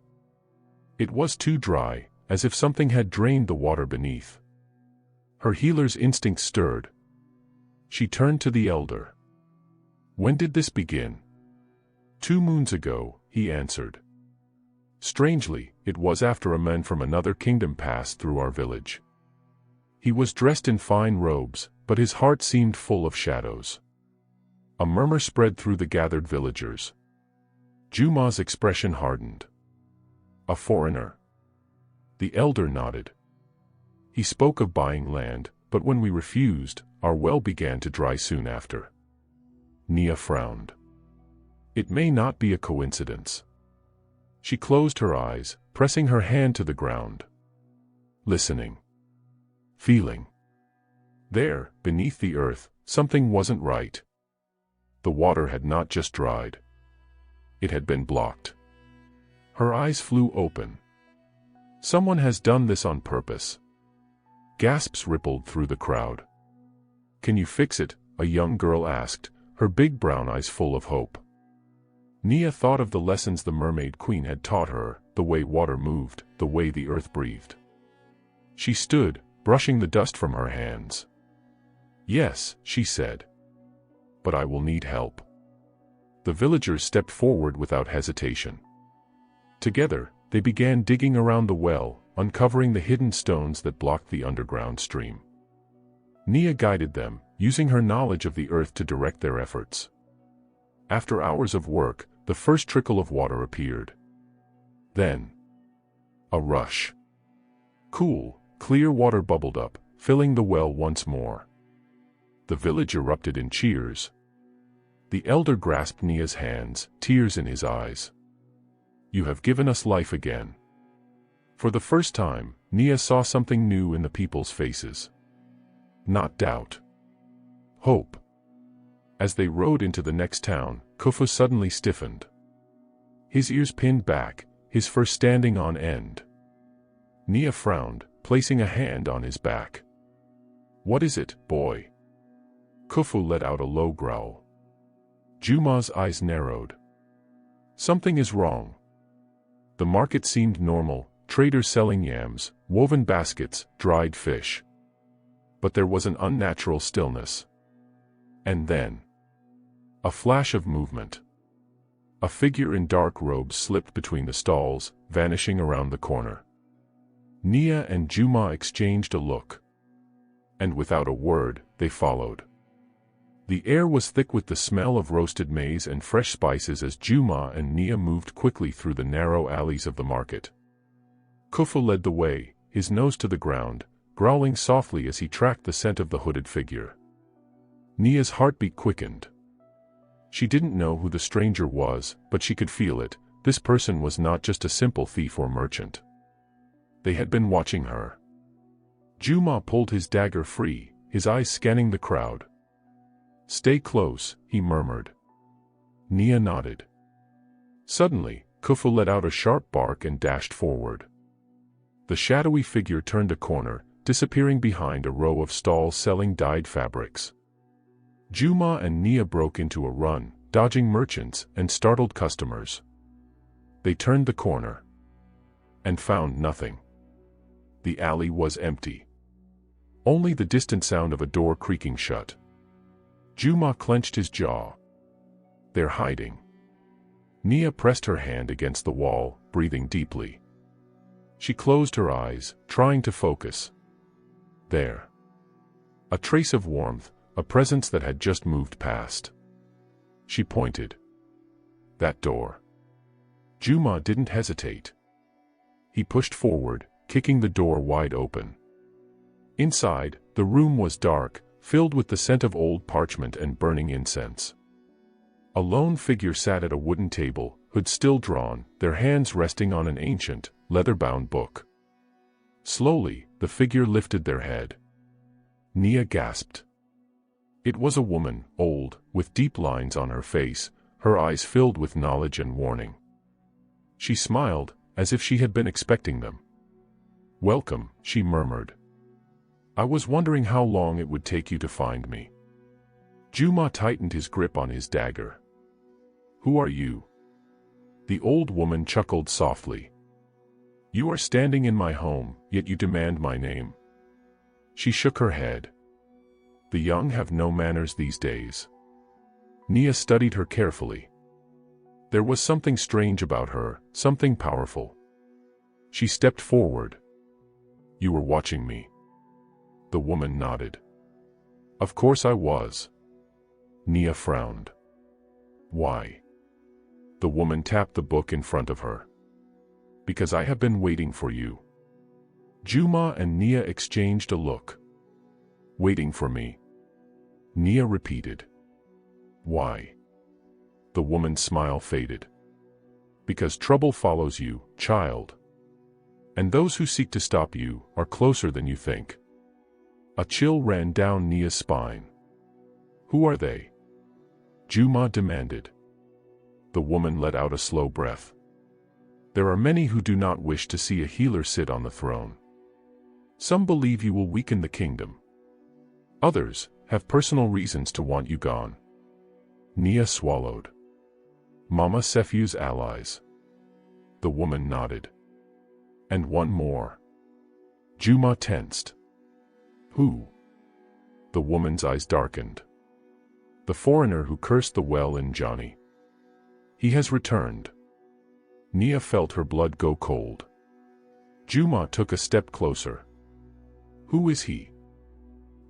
It was too dry, as if something had drained the water beneath. Her healer's instinct stirred. She turned to the elder. "When did this begin?" "2 moons ago," he answered. "Strangely, it was after a man from another kingdom passed through our village. He was dressed in fine robes, but his heart seemed full of shadows." A murmur spread through the gathered villagers. Juma's expression hardened. "A foreigner?" The elder nodded. "He spoke of buying land, but when we refused, our well began to dry soon after." Nia frowned. It may not be a coincidence. She closed her eyes, pressing her hand to the ground. Listening. Feeling. There, beneath the earth, something wasn't right. The water had not just dried. It had been blocked. Her eyes flew open. "Someone has done this on purpose." Gasps rippled through the crowd. "Can you fix it?" a young girl asked, her big brown eyes full of hope. Nia thought of the lessons the Mermaid Queen had taught her, the way water moved, the way the earth breathed. She stood, brushing the dust from her hands. "Yes," she said. "But I will need help." The villagers stepped forward without hesitation. Together, they began digging around the well, uncovering the hidden stones that blocked the underground stream. Nia guided them, using her knowledge of the earth to direct their efforts. After hours of work, the first trickle of water appeared. Then, a rush. Cool, clear water bubbled up, filling the well once more. The village erupted in cheers. The elder grasped Nia's hands, tears in his eyes. "You have given us life again." For the first time, Nia saw something new in the people's faces. Not doubt. Hope. As they rode into the next town, Khufu suddenly stiffened. His ears pinned back, his fur standing on end. Nia frowned, placing a hand on his back. "What is it, boy?" Khufu let out a low growl. Juma's eyes narrowed. "Something is wrong." The market seemed normal, traders selling yams, woven baskets, dried fish. But there was an unnatural stillness. And then, a flash of movement. A figure in dark robes slipped between the stalls, vanishing around the corner. Nia and Juma exchanged a look. And without a word, they followed. The air was thick with the smell of roasted maize and fresh spices as Juma and Nia moved quickly through the narrow alleys of the market. Khufu led the way, his nose to the ground, growling softly as he tracked the scent of the hooded figure. Nia's heartbeat quickened. She didn't know who the stranger was, but she could feel it. This person was not just a simple thief or merchant. They had been watching her. Juma pulled his dagger free, his eyes scanning the crowd. "Stay close," he murmured. Nia nodded. Suddenly, Khufu let out a sharp bark and dashed forward. The shadowy figure turned a corner, disappearing behind a row of stalls selling dyed fabrics. Juma and Nia broke into a run, dodging merchants and startled customers. They turned the corner and found nothing. The alley was empty. Only the distant sound of a door creaking shut. Juma clenched his jaw. They're hiding. Nia pressed her hand against the wall, breathing deeply. She closed her eyes, trying to focus. There. A trace of warmth, a presence that had just moved past. She pointed. That door. Juma didn't hesitate. He pushed forward, kicking the door wide open. Inside, the room was dark, filled with the scent of old parchment and burning incense. A lone figure sat at a wooden table, hood still drawn, their hands resting on an ancient, leather-bound book. Slowly, the figure lifted their head. Nia gasped. It was a woman, old, with deep lines on her face, her eyes filled with knowledge and warning. She smiled, as if she had been expecting them. "Welcome," she murmured. "I was wondering how long it would take you to find me." Juma tightened his grip on his dagger. "Who are you?" The old woman chuckled softly. "You are standing in my home, yet you demand my name." She shook her head. "The young have no manners these days." Nia studied her carefully. There was something strange about her, something powerful. She stepped forward. "You were watching me." The woman nodded. "Of course I was." Nia frowned. "Why?" The woman tapped the book in front of her. "Because I have been waiting for you." Juma and Nia exchanged a look. "Waiting for me?" Nia repeated. "Why?" The woman's smile faded. "Because trouble follows you, child. And those who seek to stop you are closer than you think." A chill ran down Nia's spine. "Who are they?" Juma demanded. The woman let out a slow breath. "There are many who do not wish to see a healer sit on the throne. Some believe you will weaken the kingdom. Others have personal reasons to want you gone." Nia swallowed. "Mama Sefu's allies." The woman nodded. "And one more." Juma tensed. "Who?" The woman's eyes darkened. "The foreigner who cursed the well in Johnny. He has returned." Nia felt her blood go cold. Juma took a step closer. "Who is he?"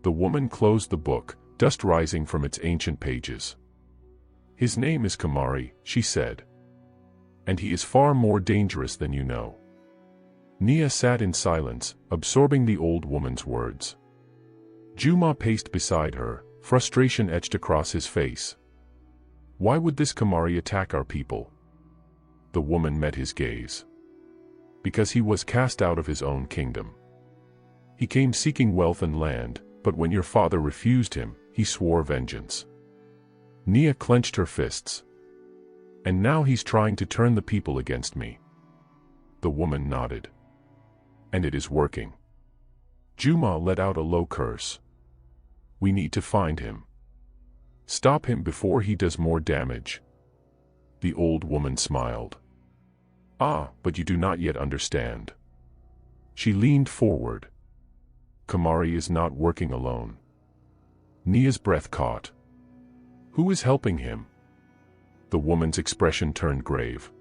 The woman closed the book, dust rising from its ancient pages. "His name is Kamari," she said. "And he is far more dangerous than you know." Nia sat in silence, absorbing the old woman's words. Juma paced beside her, frustration etched across his face. "Why would this Kamari attack our people?" The woman met his gaze. "Because he was cast out of his own kingdom. He came seeking wealth and land, but when your father refused him, he swore vengeance." Nia clenched her fists. "And now he's trying to turn the people against me." The woman nodded. "And it is working." Juma let out a low curse. "We need to find him. Stop him before he does more damage." The old woman smiled. "Ah, but you do not yet understand." She leaned forward. "Kamari is not working alone." Nia's breath caught. "Who is helping him?" The woman's expression turned grave.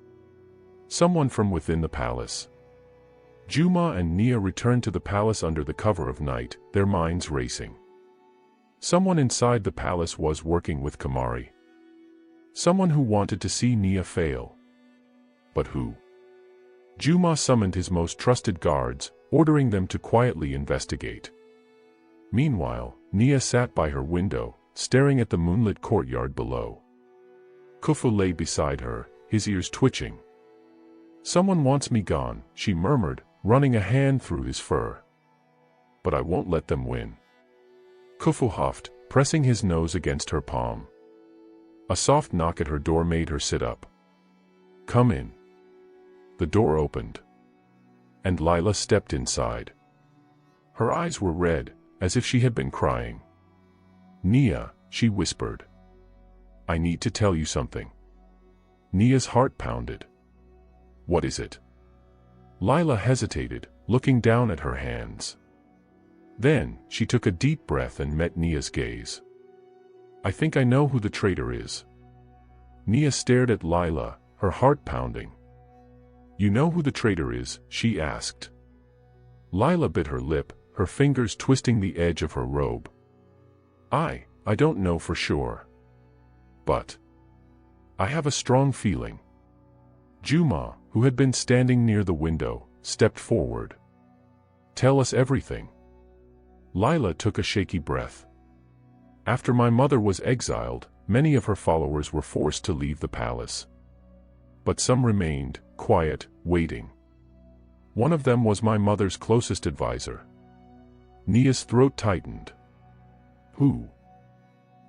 "Someone from within the palace." Juma and Nia returned to the palace under the cover of night, their minds racing. Someone inside the palace was working with Kamari. Someone who wanted to see Nia fail. But who? Juma summoned his most trusted guards, ordering them to quietly investigate. Meanwhile, Nia sat by her window, staring at the moonlit courtyard below. Kufu lay beside her, his ears twitching. "Someone wants me gone," she murmured, running a hand through his fur. "But I won't let them win." Kufu huffed, pressing his nose against her palm. A soft knock at her door made her sit up. "Come in." The door opened. And Lila stepped inside. Her eyes were red, as if she had been crying. "Nia," she whispered. I need to tell you something. Nia's heart pounded. What is it? Lila hesitated, looking down at her hands. Then, she took a deep breath and met Nia's gaze. I think I know who the traitor is. Nia stared at Lila, her heart pounding. You know who the traitor is? She asked. Lila bit her lip, her fingers twisting the edge of her robe. I don't know for sure. But I have a strong feeling. Juma, who had been standing near the window, stepped forward. Tell us everything. Lila took a shaky breath. After my mother was exiled, many of her followers were forced to leave the palace. But some remained, quiet, waiting. One of them was my mother's closest advisor. Nia's throat tightened. Who?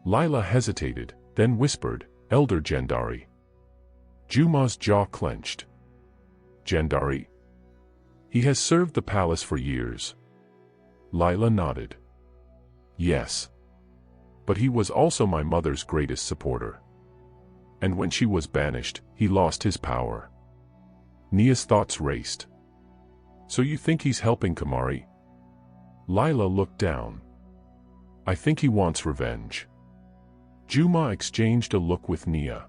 Lila hesitated, then whispered, Elder Jandari. Juma's jaw clenched. Jandari? He has served the palace for years. Lila nodded. Yes. But he was also my mother's greatest supporter. And when she was banished, he lost his power. Nia's thoughts raced. So you think he's helping Kamari? Lila looked down. I think he wants revenge. Juma exchanged a look with Nia.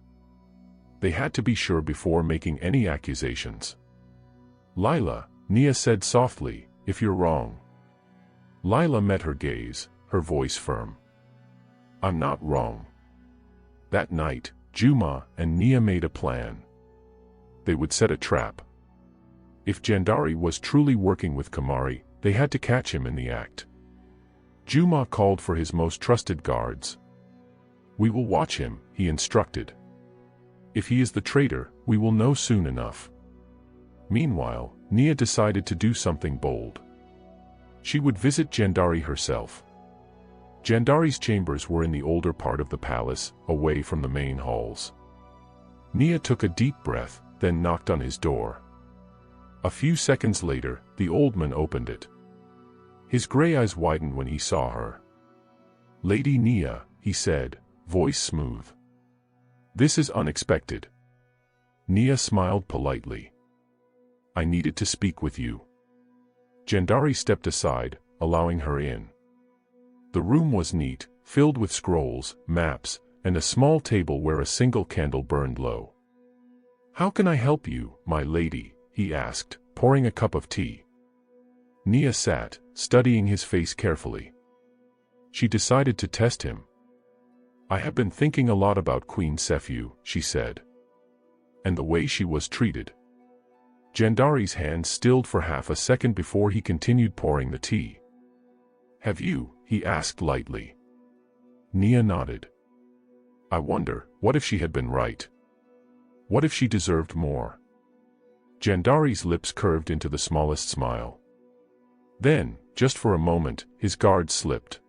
They had to be sure before making any accusations. Lila, Nia said softly, if you're wrong. Lila met her gaze, her voice firm. I'm not wrong. That night, Juma and Nia made a plan. They would set a trap. If Jandari was truly working with Kamari, they had to catch him in the act. Juma called for his most trusted guards. We will watch him, he instructed. If he is the traitor, we will know soon enough. Meanwhile, Nia decided to do something bold. She would visit Jandari herself. Jandari's chambers were in the older part of the palace, away from the main halls. Nia took a deep breath, then knocked on his door. A few seconds later, the old man opened it. His gray eyes widened when he saw her. Lady Nia, he said, voice smooth. This is unexpected. Nia smiled politely. I needed to speak with you. Jandari stepped aside, allowing her in. The room was neat, filled with scrolls, maps, and a small table where a single candle burned low. How can I help you, my lady? He asked, pouring a cup of tea. Nia sat, studying his face carefully. She decided to test him. I have been thinking a lot about Queen Sephu, she said. And the way she was treated. Jandari's hand stilled for half a second before he continued pouring the tea. Have you? He asked lightly. Nia nodded. I wonder, what if she had been right? What if she deserved more? Jandari's lips curved into the smallest smile. Then, just for a moment, his guard slipped.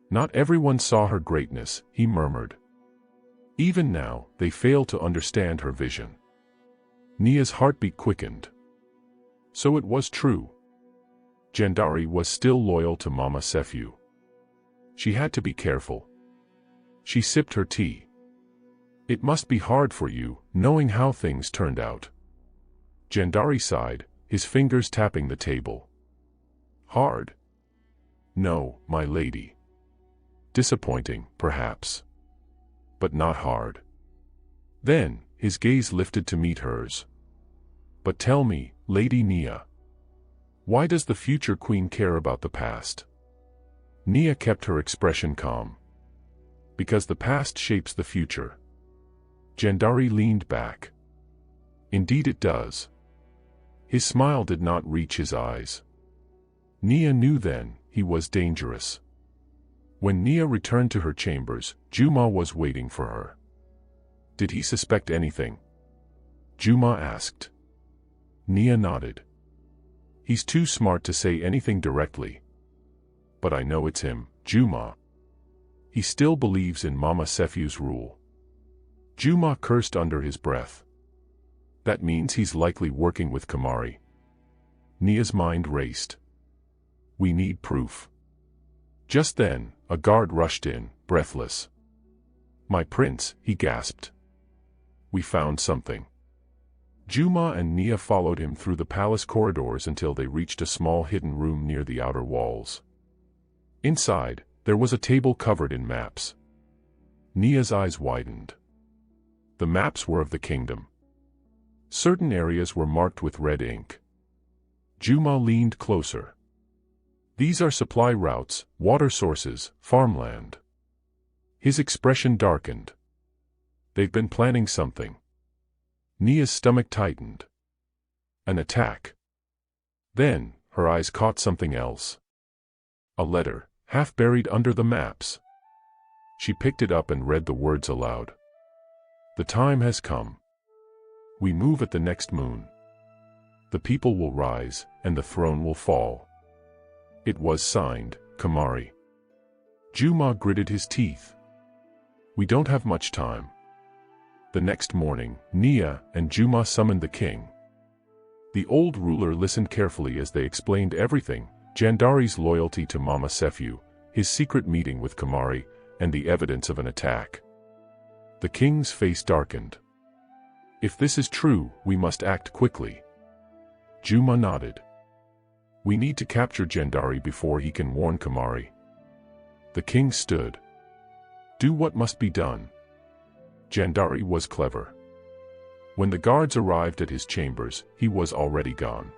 Not everyone saw her greatness, he murmured. Even now, they fail to understand her vision. Nia's heartbeat quickened. So it was true. Jandari was still loyal to Mama Sephu. She had to be careful. She sipped her tea. It must be hard for you, knowing how things turned out. Jandari sighed, his fingers tapping the table. Hard? No, my lady. Disappointing, perhaps. But not hard. Then, his gaze lifted to meet hers. But tell me, Lady Nia. Why does the future queen care about the past? Nia kept her expression calm. Because the past shapes the future. Jandari leaned back. Indeed it does. His smile did not reach his eyes. Nia knew then, he was dangerous. When Nia returned to her chambers, Juma was waiting for her. Did he suspect anything? Juma asked. Nia nodded. He's too smart to say anything directly. But I know it's him, Juma. He still believes in Mama Sephu's rule. Juma cursed under his breath. That means he's likely working with Kamari. Nia's mind raced. We need proof. Just then, a guard rushed in, breathless. "My prince," he gasped. "We found something." Juma and Nia followed him through the palace corridors until they reached a small hidden room near the outer walls. Inside, there was a table covered in maps. Nia's eyes widened. The maps were of the kingdom. Certain areas were marked with red ink. Juma leaned closer. "These are supply routes, water sources, farmland." His expression darkened. "They've been planning something." Nia's stomach tightened. An attack. Then, her eyes caught something else. A letter, half buried under the maps. She picked it up and read the words aloud. "The time has come. We move at the next moon. The people will rise, and the throne will fall." It was signed, Kamari. Juma gritted his teeth. "We don't have much time." The next morning, Nia and Juma summoned the king. The old ruler listened carefully as they explained everything: Jandari's loyalty to Mama Sefu, his secret meeting with Kamari, and the evidence of an attack. The king's face darkened. "If this is true, we must act quickly." Juma nodded. "We need to capture Jandari before he can warn Kamari." The king stood. "Do what must be done." Jandari was clever. When the guards arrived at his chambers, he was already gone.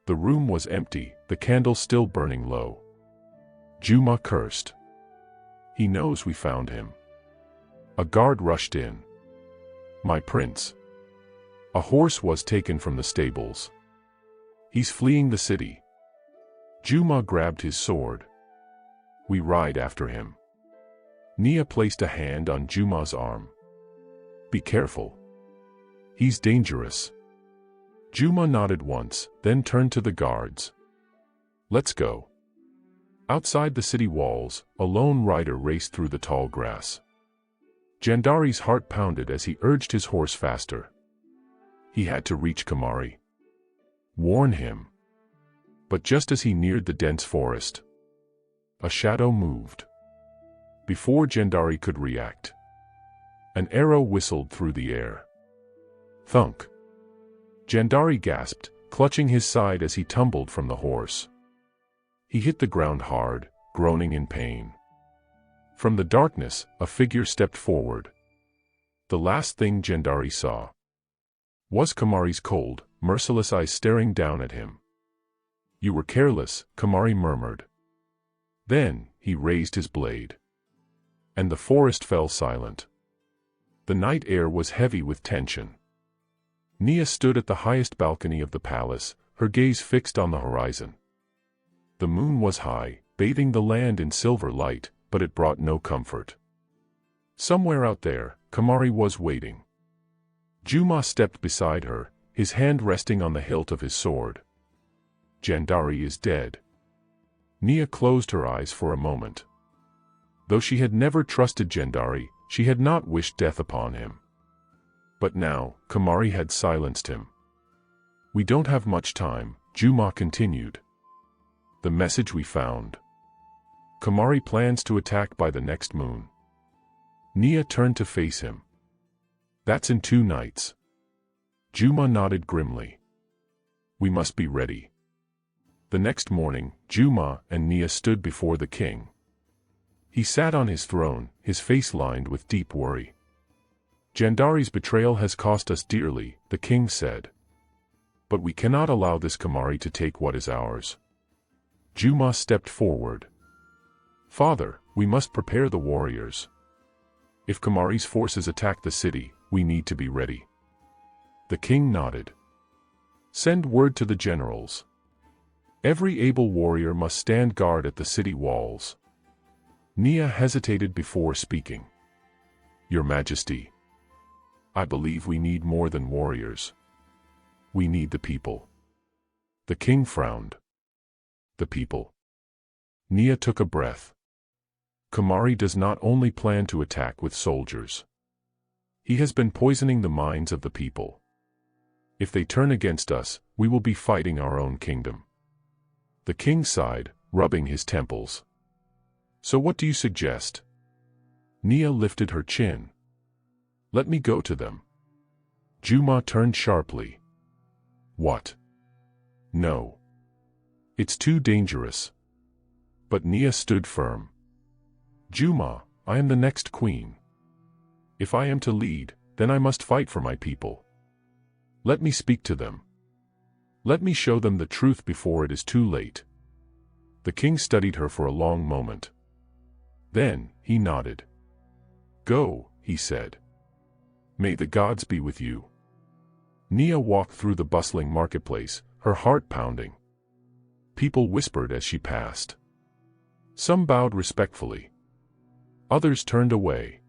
The room was empty, the candle still burning low. Juma cursed. "He knows we found him." A guard rushed in. "My prince." A horse was taken from the stables. "He's fleeing the city." Juma grabbed his sword. "We ride after him." Nia placed a hand on Juma's arm. "Be careful. He's dangerous." Juma nodded once, then turned to the guards. "Let's go." Outside the city walls, a lone rider raced through the tall grass. Jandari's heart pounded as he urged his horse faster. He had to reach Kamari. Warn him. But just as he neared the dense forest, a shadow moved. Before Jandari could react, an arrow whistled through the air. Thunk. Jandari gasped, clutching his side as he tumbled from the horse. He hit the ground hard, groaning in pain. From the darkness, a figure stepped forward. The last thing Jandari saw was Kamari's cold, merciless eyes staring down at him. "You were careless," Kamari murmured. Then, he raised his blade. And the forest fell silent. The night air was heavy with tension. Nia stood at the highest balcony of the palace, her gaze fixed on the horizon. The moon was high, bathing the land in silver light, but it brought no comfort. Somewhere out there, Kamari was waiting. Juma stepped beside her, his hand resting on the hilt of his sword. Jandari is dead. Nia closed her eyes for a moment. Though she had never trusted Jandari, she had not wished death upon him. But now, Kamari had silenced him. "We don't have much time," Juma continued. "The message we found. Kamari plans to attack by the next moon." Nia turned to face him. "That's in 2 nights." Juma nodded grimly. "We must be ready." The next morning, Juma and Nia stood before the king. He sat on his throne, his face lined with deep worry. "Jandari's betrayal has cost us dearly," the king said. "But we cannot allow this Kamari to take what is ours." Juma stepped forward. "Father, we must prepare the warriors. If Kamari's forces attack the city, we need to be ready." The king nodded. "Send word to the generals. Every able warrior must stand guard at the city walls." Nia hesitated before speaking. "Your Majesty, I believe we need more than warriors. We need the people." The king frowned. "The people." Nia took a breath. "Kamari does not only plan to attack with soldiers. He has been poisoning the minds of the people. If they turn against us, we will be fighting our own kingdom." The king sighed, rubbing his temples. "So what do you suggest?" Nia lifted her chin. Let me go to them. Juma turned sharply. What? No. It's too dangerous. But Nia stood firm. Juma, I am the next queen. If I am to lead, then I must fight for my people. Let me speak to them. Let me show them the truth before it is too late. The king studied her for a long moment. Then, he nodded. Go, he said. May the gods be with you. Nia walked through the bustling marketplace, her heart pounding. People whispered as she passed. Some bowed respectfully. Others turned away.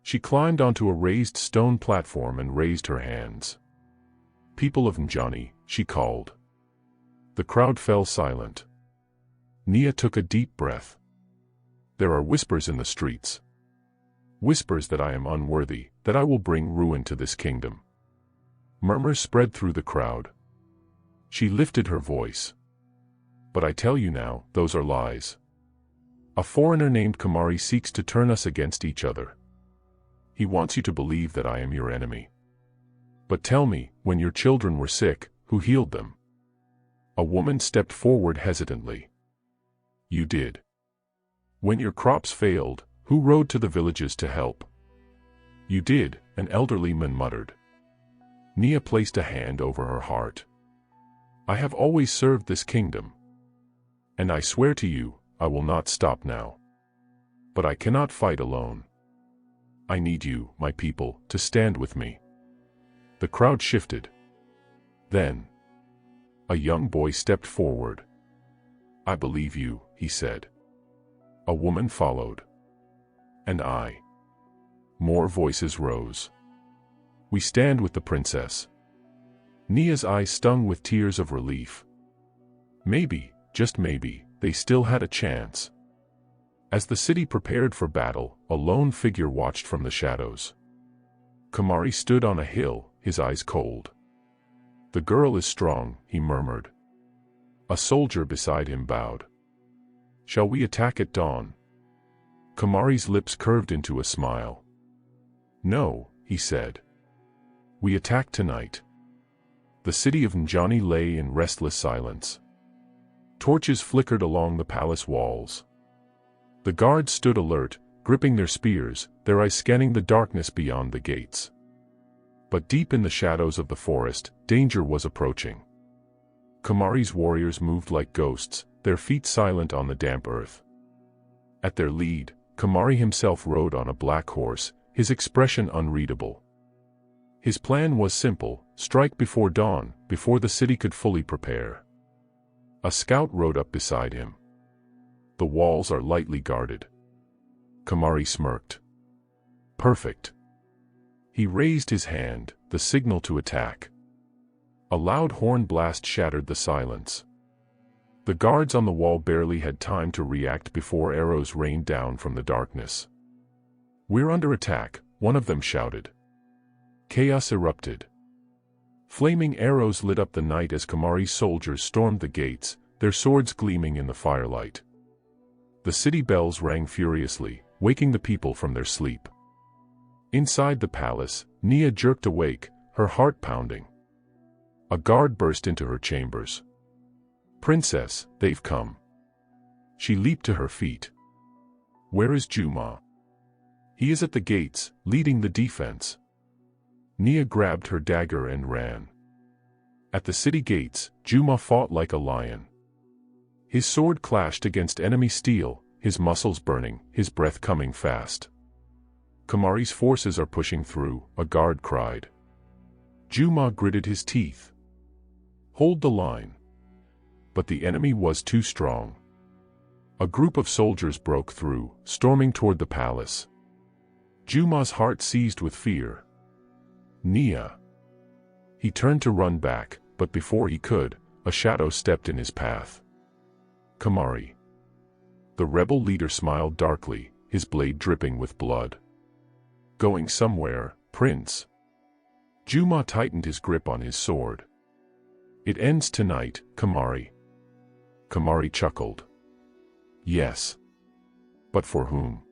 She climbed onto a raised stone platform and raised her hands. People of Njani, she called. The crowd fell silent. Nia took a deep breath. There are whispers in the streets. Whispers that I am unworthy, that I will bring ruin to this kingdom. Murmurs spread through the crowd. She lifted her voice. But I tell you now, those are lies. A foreigner named Kamari seeks to turn us against each other. He wants you to believe that I am your enemy. But tell me, when your children were sick, who healed them? A woman stepped forward hesitantly. You did. When your crops failed, who rode to the villages to help? You did, an elderly man muttered. Nia placed a hand over her heart. I have always served this kingdom. And I swear to you, I will not stop now. But I cannot fight alone. I need you, my people, to stand with me. The crowd shifted. Then, a young boy stepped forward. I believe you, he said. A woman followed. And I. More voices rose. We stand with the princess. Nia's eyes stung with tears of relief. Maybe, just maybe, they still had a chance. As the city prepared for battle, a lone figure watched from the shadows. Kamari stood on a hill, his eyes cold. The girl is strong, he murmured. A soldier beside him bowed. Shall we attack at dawn? Kamari's lips curved into a smile. No, he said. We attack tonight. The city of Njani lay in restless silence. Torches flickered along the palace walls. The guards stood alert, gripping their spears, their eyes scanning the darkness beyond the gates. But deep in the shadows of the forest, danger was approaching. Kamari's warriors moved like ghosts, their feet silent on the damp earth. At their lead, Kamari himself rode on a black horse, his expression unreadable. His plan was simple: strike before dawn, before the city could fully prepare. A scout rode up beside him. The walls are lightly guarded. Kamari smirked. Perfect. He raised his hand, the signal to attack. A loud horn blast shattered the silence. The guards on the wall barely had time to react before arrows rained down from the darkness. We're under attack, one of them shouted. Chaos erupted. Flaming arrows lit up the night as Kamari's soldiers stormed the gates, their swords gleaming in the firelight. The city bells rang furiously, waking the people from their sleep. Inside the palace, Nia jerked awake, her heart pounding. A guard burst into her chambers. Princess, they've come. She leaped to her feet. Where is Juma? He is at the gates, leading the defense. Nia grabbed her dagger and ran. At the city gates, Juma fought like a lion. His sword clashed against enemy steel, his muscles burning, his breath coming fast. Kamari's forces are pushing through, a guard cried. Juma gritted his teeth. Hold the line. But the enemy was too strong. A group of soldiers broke through, storming toward the palace. Juma's heart seized with fear. Nia. He turned to run back, but before he could, a shadow stepped in his path. Kamari. The rebel leader smiled darkly, his blade dripping with blood. Going somewhere, Prince. Juma tightened his grip on his sword. It ends tonight, Kamari. Kamari chuckled. Yes. But for whom?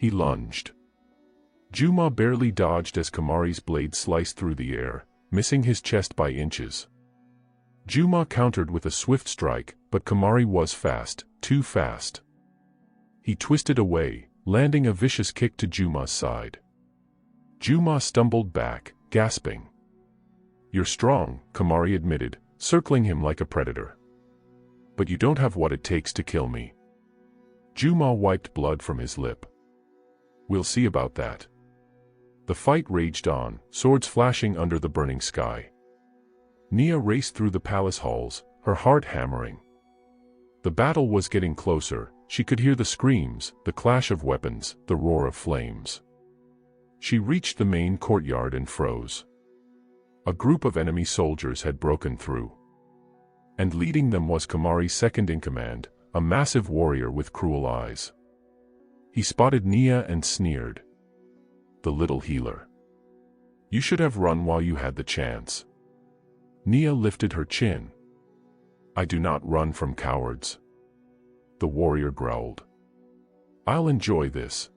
He lunged. Juma barely dodged as Kamari's blade sliced through the air, missing his chest by inches. Juma countered with a swift strike, but Kamari was fast, too fast. He twisted away, landing a vicious kick to Juma's side. Juma stumbled back, gasping. "You're strong," Kamari admitted, circling him like a predator. "But you don't have what it takes to kill me." Juma wiped blood from his lip. "We'll see about that." The fight raged on, swords flashing under the burning sky. Nia raced through the palace halls, her heart hammering. The battle was getting closer. She could hear the screams, the clash of weapons, the roar of flames. She reached the main courtyard and froze. A group of enemy soldiers had broken through. And leading them was Kamari's second-in-command, a massive warrior with cruel eyes. He spotted Nia and sneered. "The little healer. You should have run while you had the chance." Nia lifted her chin. "I do not run from cowards." The warrior growled. "I'll enjoy this."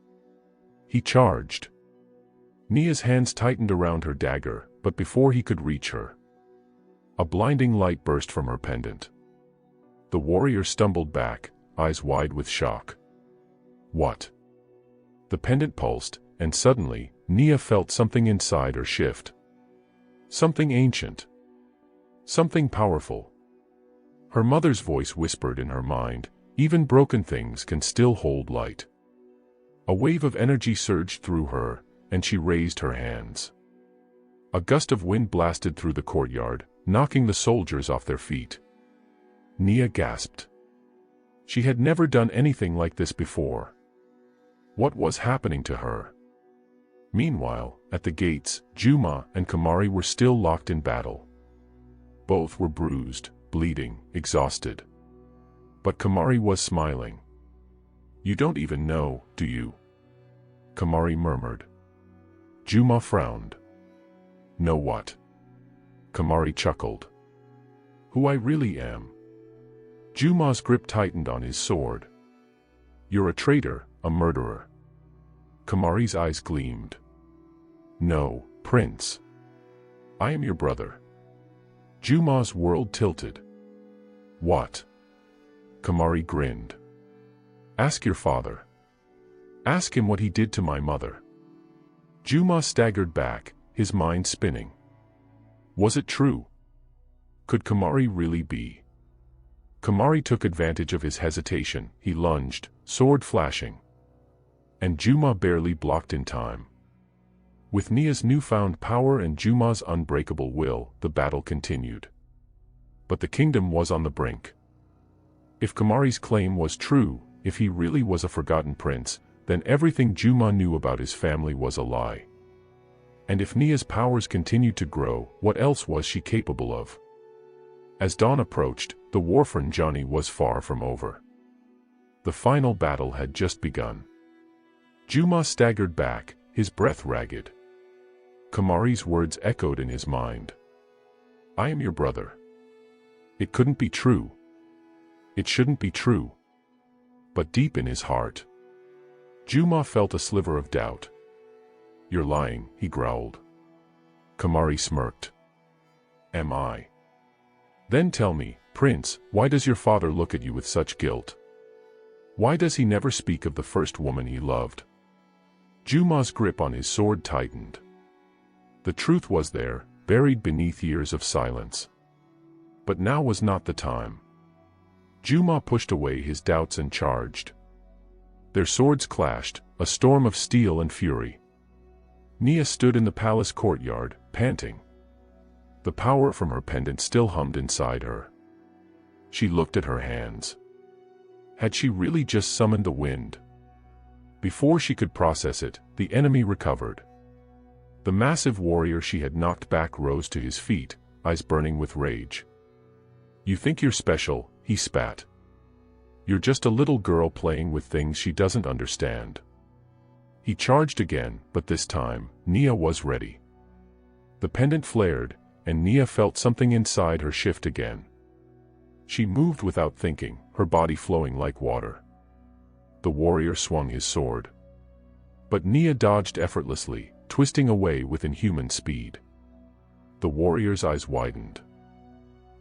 He charged. Nia's hands tightened around her dagger, but before he could reach her, a blinding light burst from her pendant. The warrior stumbled back, eyes wide with shock. "What?" The pendant pulsed, and suddenly, Nia felt something inside her shift. Something ancient. Something powerful. Her mother's voice whispered in her mind, "Even broken things can still hold light." A wave of energy surged through her, and she raised her hands. A gust of wind blasted through the courtyard, knocking the soldiers off their feet. Nia gasped. She had never done anything like this before. What was happening to her? Meanwhile, at the gates, Juma and Kamari were still locked in battle. Both were bruised, bleeding, exhausted. But Kamari was smiling. "You don't even know, do you?" Kamari murmured. Juma frowned. "Know what?" Kamari chuckled. "Who I really am." Juma's grip tightened on his sword. "You're a traitor, a murderer." Kamari's eyes gleamed. "No, Prince. I am your brother." Juma's world tilted. "What?" Kamari grinned. "Ask your father. Ask him what he did to my mother." Juma staggered back, his mind spinning. Was it true? Could Kamari really be? Kamari took advantage of his hesitation. He lunged, sword flashing. And Juma barely blocked in time. With Nia's newfound power and Juma's unbreakable will, the battle continued. But the kingdom was on the brink. If Kamari's claim was true, if he really was a forgotten prince, then everything Juma knew about his family was a lie. And if Nia's powers continued to grow, what else was she capable of? As dawn approached, the war for Njani was far from over. The final battle had just begun. Juma staggered back, his breath ragged. Kamari's words echoed in his mind. "I am your brother." It couldn't be true. It shouldn't be true. But deep in his heart, Juma felt a sliver of doubt. "You're lying," he growled. Kamari smirked. "Am I?" "Then tell me, Prince, why does your father look at you with such guilt? Why does he never speak of the first woman he loved?" Juma's grip on his sword tightened. The truth was there, buried beneath years of silence. But now was not the time. Juma pushed away his doubts and charged. Their swords clashed, a storm of steel and fury. Nia stood in the palace courtyard, panting. The power from her pendant still hummed inside her. She looked at her hands. Had she really just summoned the wind? Before she could process it, the enemy recovered. The massive warrior she had knocked back rose to his feet, eyes burning with rage. "You think you're special," he spat. "You're just a little girl playing with things she doesn't understand." He charged again, but this time, Nia was ready. The pendant flared, and Nia felt something inside her shift again. She moved without thinking, her body flowing like water. The warrior swung his sword. But Nia dodged effortlessly, twisting away with inhuman speed. The warrior's eyes widened.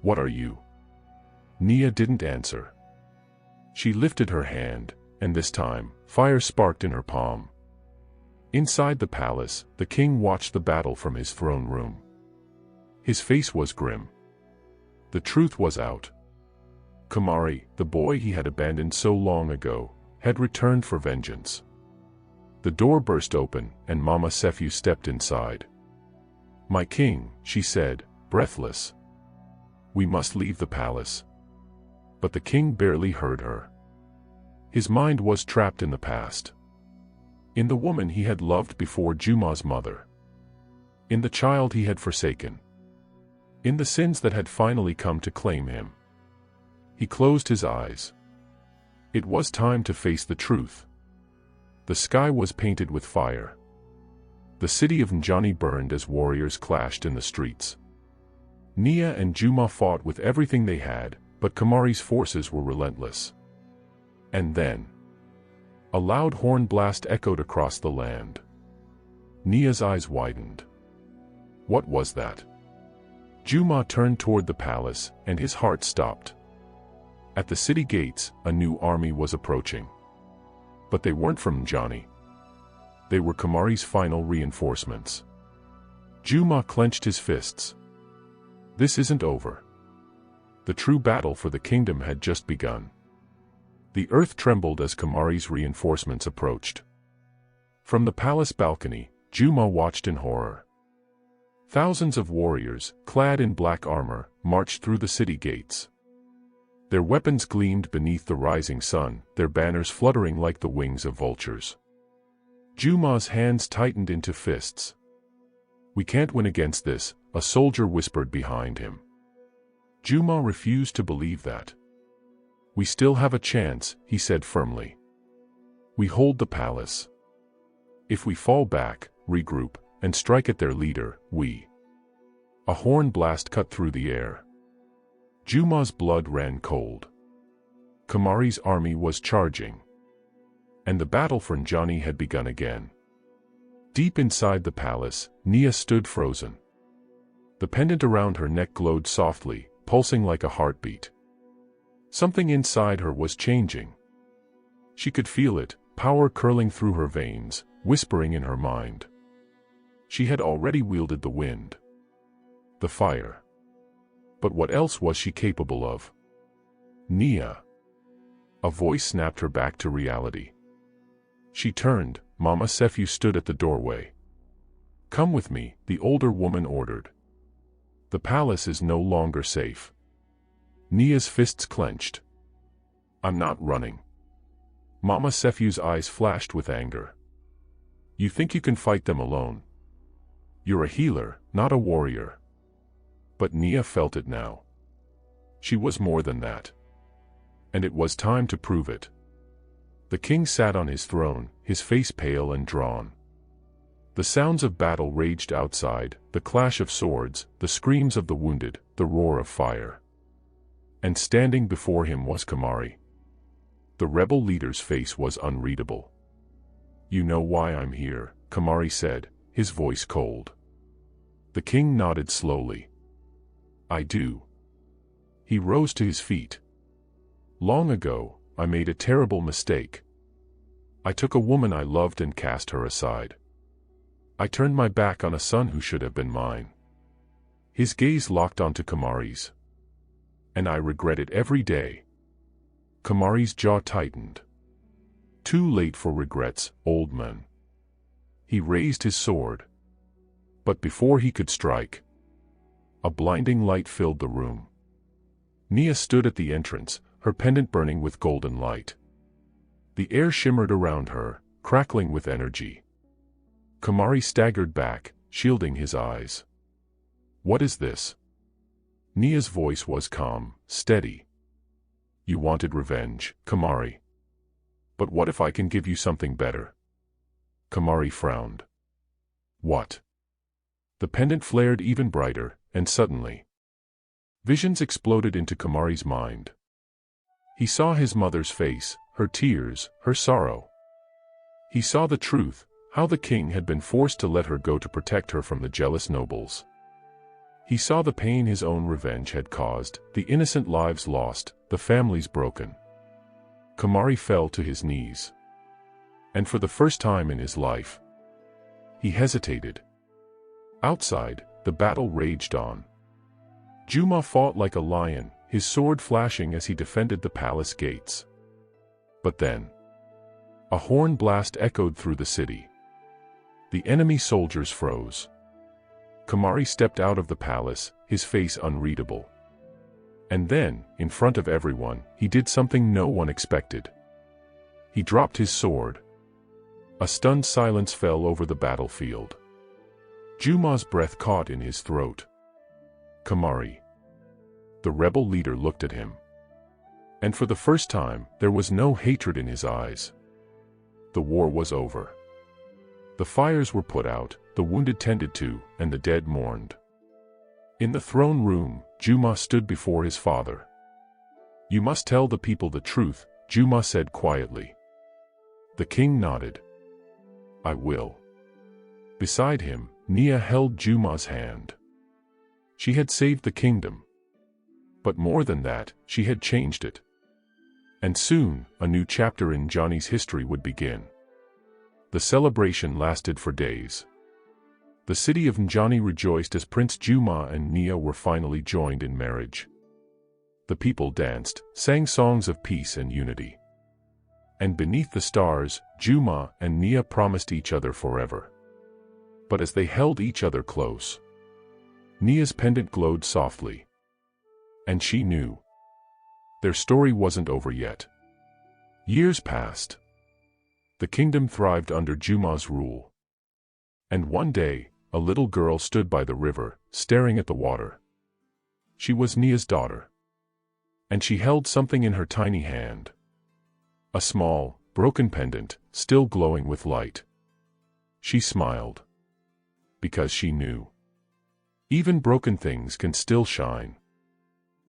"What are you?" Nia didn't answer. She lifted her hand, and this time, fire sparked in her palm. Inside the palace, the king watched the battle from his throne room. His face was grim. The truth was out. Kamari, the boy he had abandoned so long ago, had returned for vengeance. The door burst open, and Mama Sefu stepped inside. "My king," she said, breathless. "We must leave the palace." But the king barely heard her. His mind was trapped in the past. In the woman he had loved before Juma's mother. In the child he had forsaken. In the sins that had finally come to claim him. He closed his eyes. It was time to face the truth. The sky was painted with fire. The city of Njani burned as warriors clashed in the streets. Nia and Juma fought with everything they had, but Kamari's forces were relentless. And then, a loud horn blast echoed across the land. Nia's eyes widened. What was that? Juma turned toward the palace, and his heart stopped. At the city gates, a new army was approaching. But they weren't from Njani. They were Kamari's final reinforcements. Juma clenched his fists. This isn't over. The true battle for the kingdom had just begun. The earth trembled as Kamari's reinforcements approached. From the palace balcony, Juma watched in horror. Thousands of warriors, clad in black armor, marched through the city gates. Their weapons gleamed beneath the rising sun, their banners fluttering like the wings of vultures. Juma's hands tightened into fists. "We can't win against this," a soldier whispered behind him. Juma refused to believe that. "We still have a chance," he said firmly. "We hold the palace. If we fall back, regroup, and strike at their leader, we—" A horn blast cut through the air. Juma's blood ran cold. Kamari's army was charging. And the battle for Njani had begun again. Deep inside the palace, Nia stood frozen. The pendant around her neck glowed softly, pulsing like a heartbeat. Something inside her was changing. She could feel it, power curling through her veins, whispering in her mind. She had already wielded the wind. The fire. But what else was she capable of? "Nia." A voice snapped her back to reality. She turned. Mama Sefu stood at the doorway. "Come with me," the older woman ordered. "The palace is no longer safe." Nia's fists clenched. "I'm not running." Mama Sefu's eyes flashed with anger. "You think you can fight them alone? You're a healer, not a warrior." But Nia felt it now. She was more than that. And it was time to prove it. The king sat on his throne, his face pale and drawn. The sounds of battle raged outside, the clash of swords, the screams of the wounded, the roar of fire. And standing before him was Kamari. The rebel leader's face was unreadable. "You know why I'm here," Kamari said, his voice cold. The king nodded slowly. "I do." He rose to his feet. "Long ago, I made a terrible mistake. I took a woman I loved and cast her aside. I turned my back on a son who should have been mine." His gaze locked onto Kamari's. "And I regret it every day." Kamari's jaw tightened. "Too late for regrets, old man." He raised his sword. But before he could strike, a blinding light filled the room. Nia stood at the entrance, her pendant burning with golden light. The air shimmered around her, crackling with energy. Kamari staggered back, shielding his eyes. "What is this?" Nia's voice was calm, steady. "You wanted revenge, Kamari. But what if I can give you something better?" Kamari frowned. "What?" The pendant flared even brighter, and suddenly, visions exploded into Kamari's mind. He saw his mother's face, her tears, her sorrow. He saw the truth, How the king had been forced to let her go to protect her from the jealous nobles. He saw the pain his own revenge had caused, the innocent lives lost, the families broken. Kumari fell to his knees. And for the first time in his life, he hesitated. Outside, the battle raged on. Juma fought like a lion, his sword flashing as he defended the palace gates. But then, a horn blast echoed through the city. The enemy soldiers froze. Kumari stepped out of the palace, his face unreadable. And then, in front of everyone, he did something no one expected. He dropped his sword. A stunned silence fell over the battlefield. Juma's breath caught in his throat. Kumari. The rebel leader looked at him. And for the first time, there was no hatred in his eyes. The war was over. The fires were put out, the wounded tended to, and the dead mourned. In the throne room, Juma stood before his father. "You must tell the people the truth," Juma said quietly. The king nodded. "I will." Beside him, Nia held Juma's hand. She had saved the kingdom. But more than that, she had changed it. And soon, a new chapter in Johnny's history would begin. The celebration lasted for days. The city of Njani rejoiced as Prince Juma and Nia were finally joined in marriage. The people danced, sang songs of peace and unity. And beneath the stars, Juma and Nia promised each other forever. But as they held each other close, Nia's pendant glowed softly. And she knew. Their story wasn't over yet. Years passed. The kingdom thrived under Juma's rule. And one day, a little girl stood by the river, staring at the water. She was Nia's daughter. And she held something in her tiny hand. A small, broken pendant, still glowing with light. She smiled. Because she knew. Even broken things can still shine.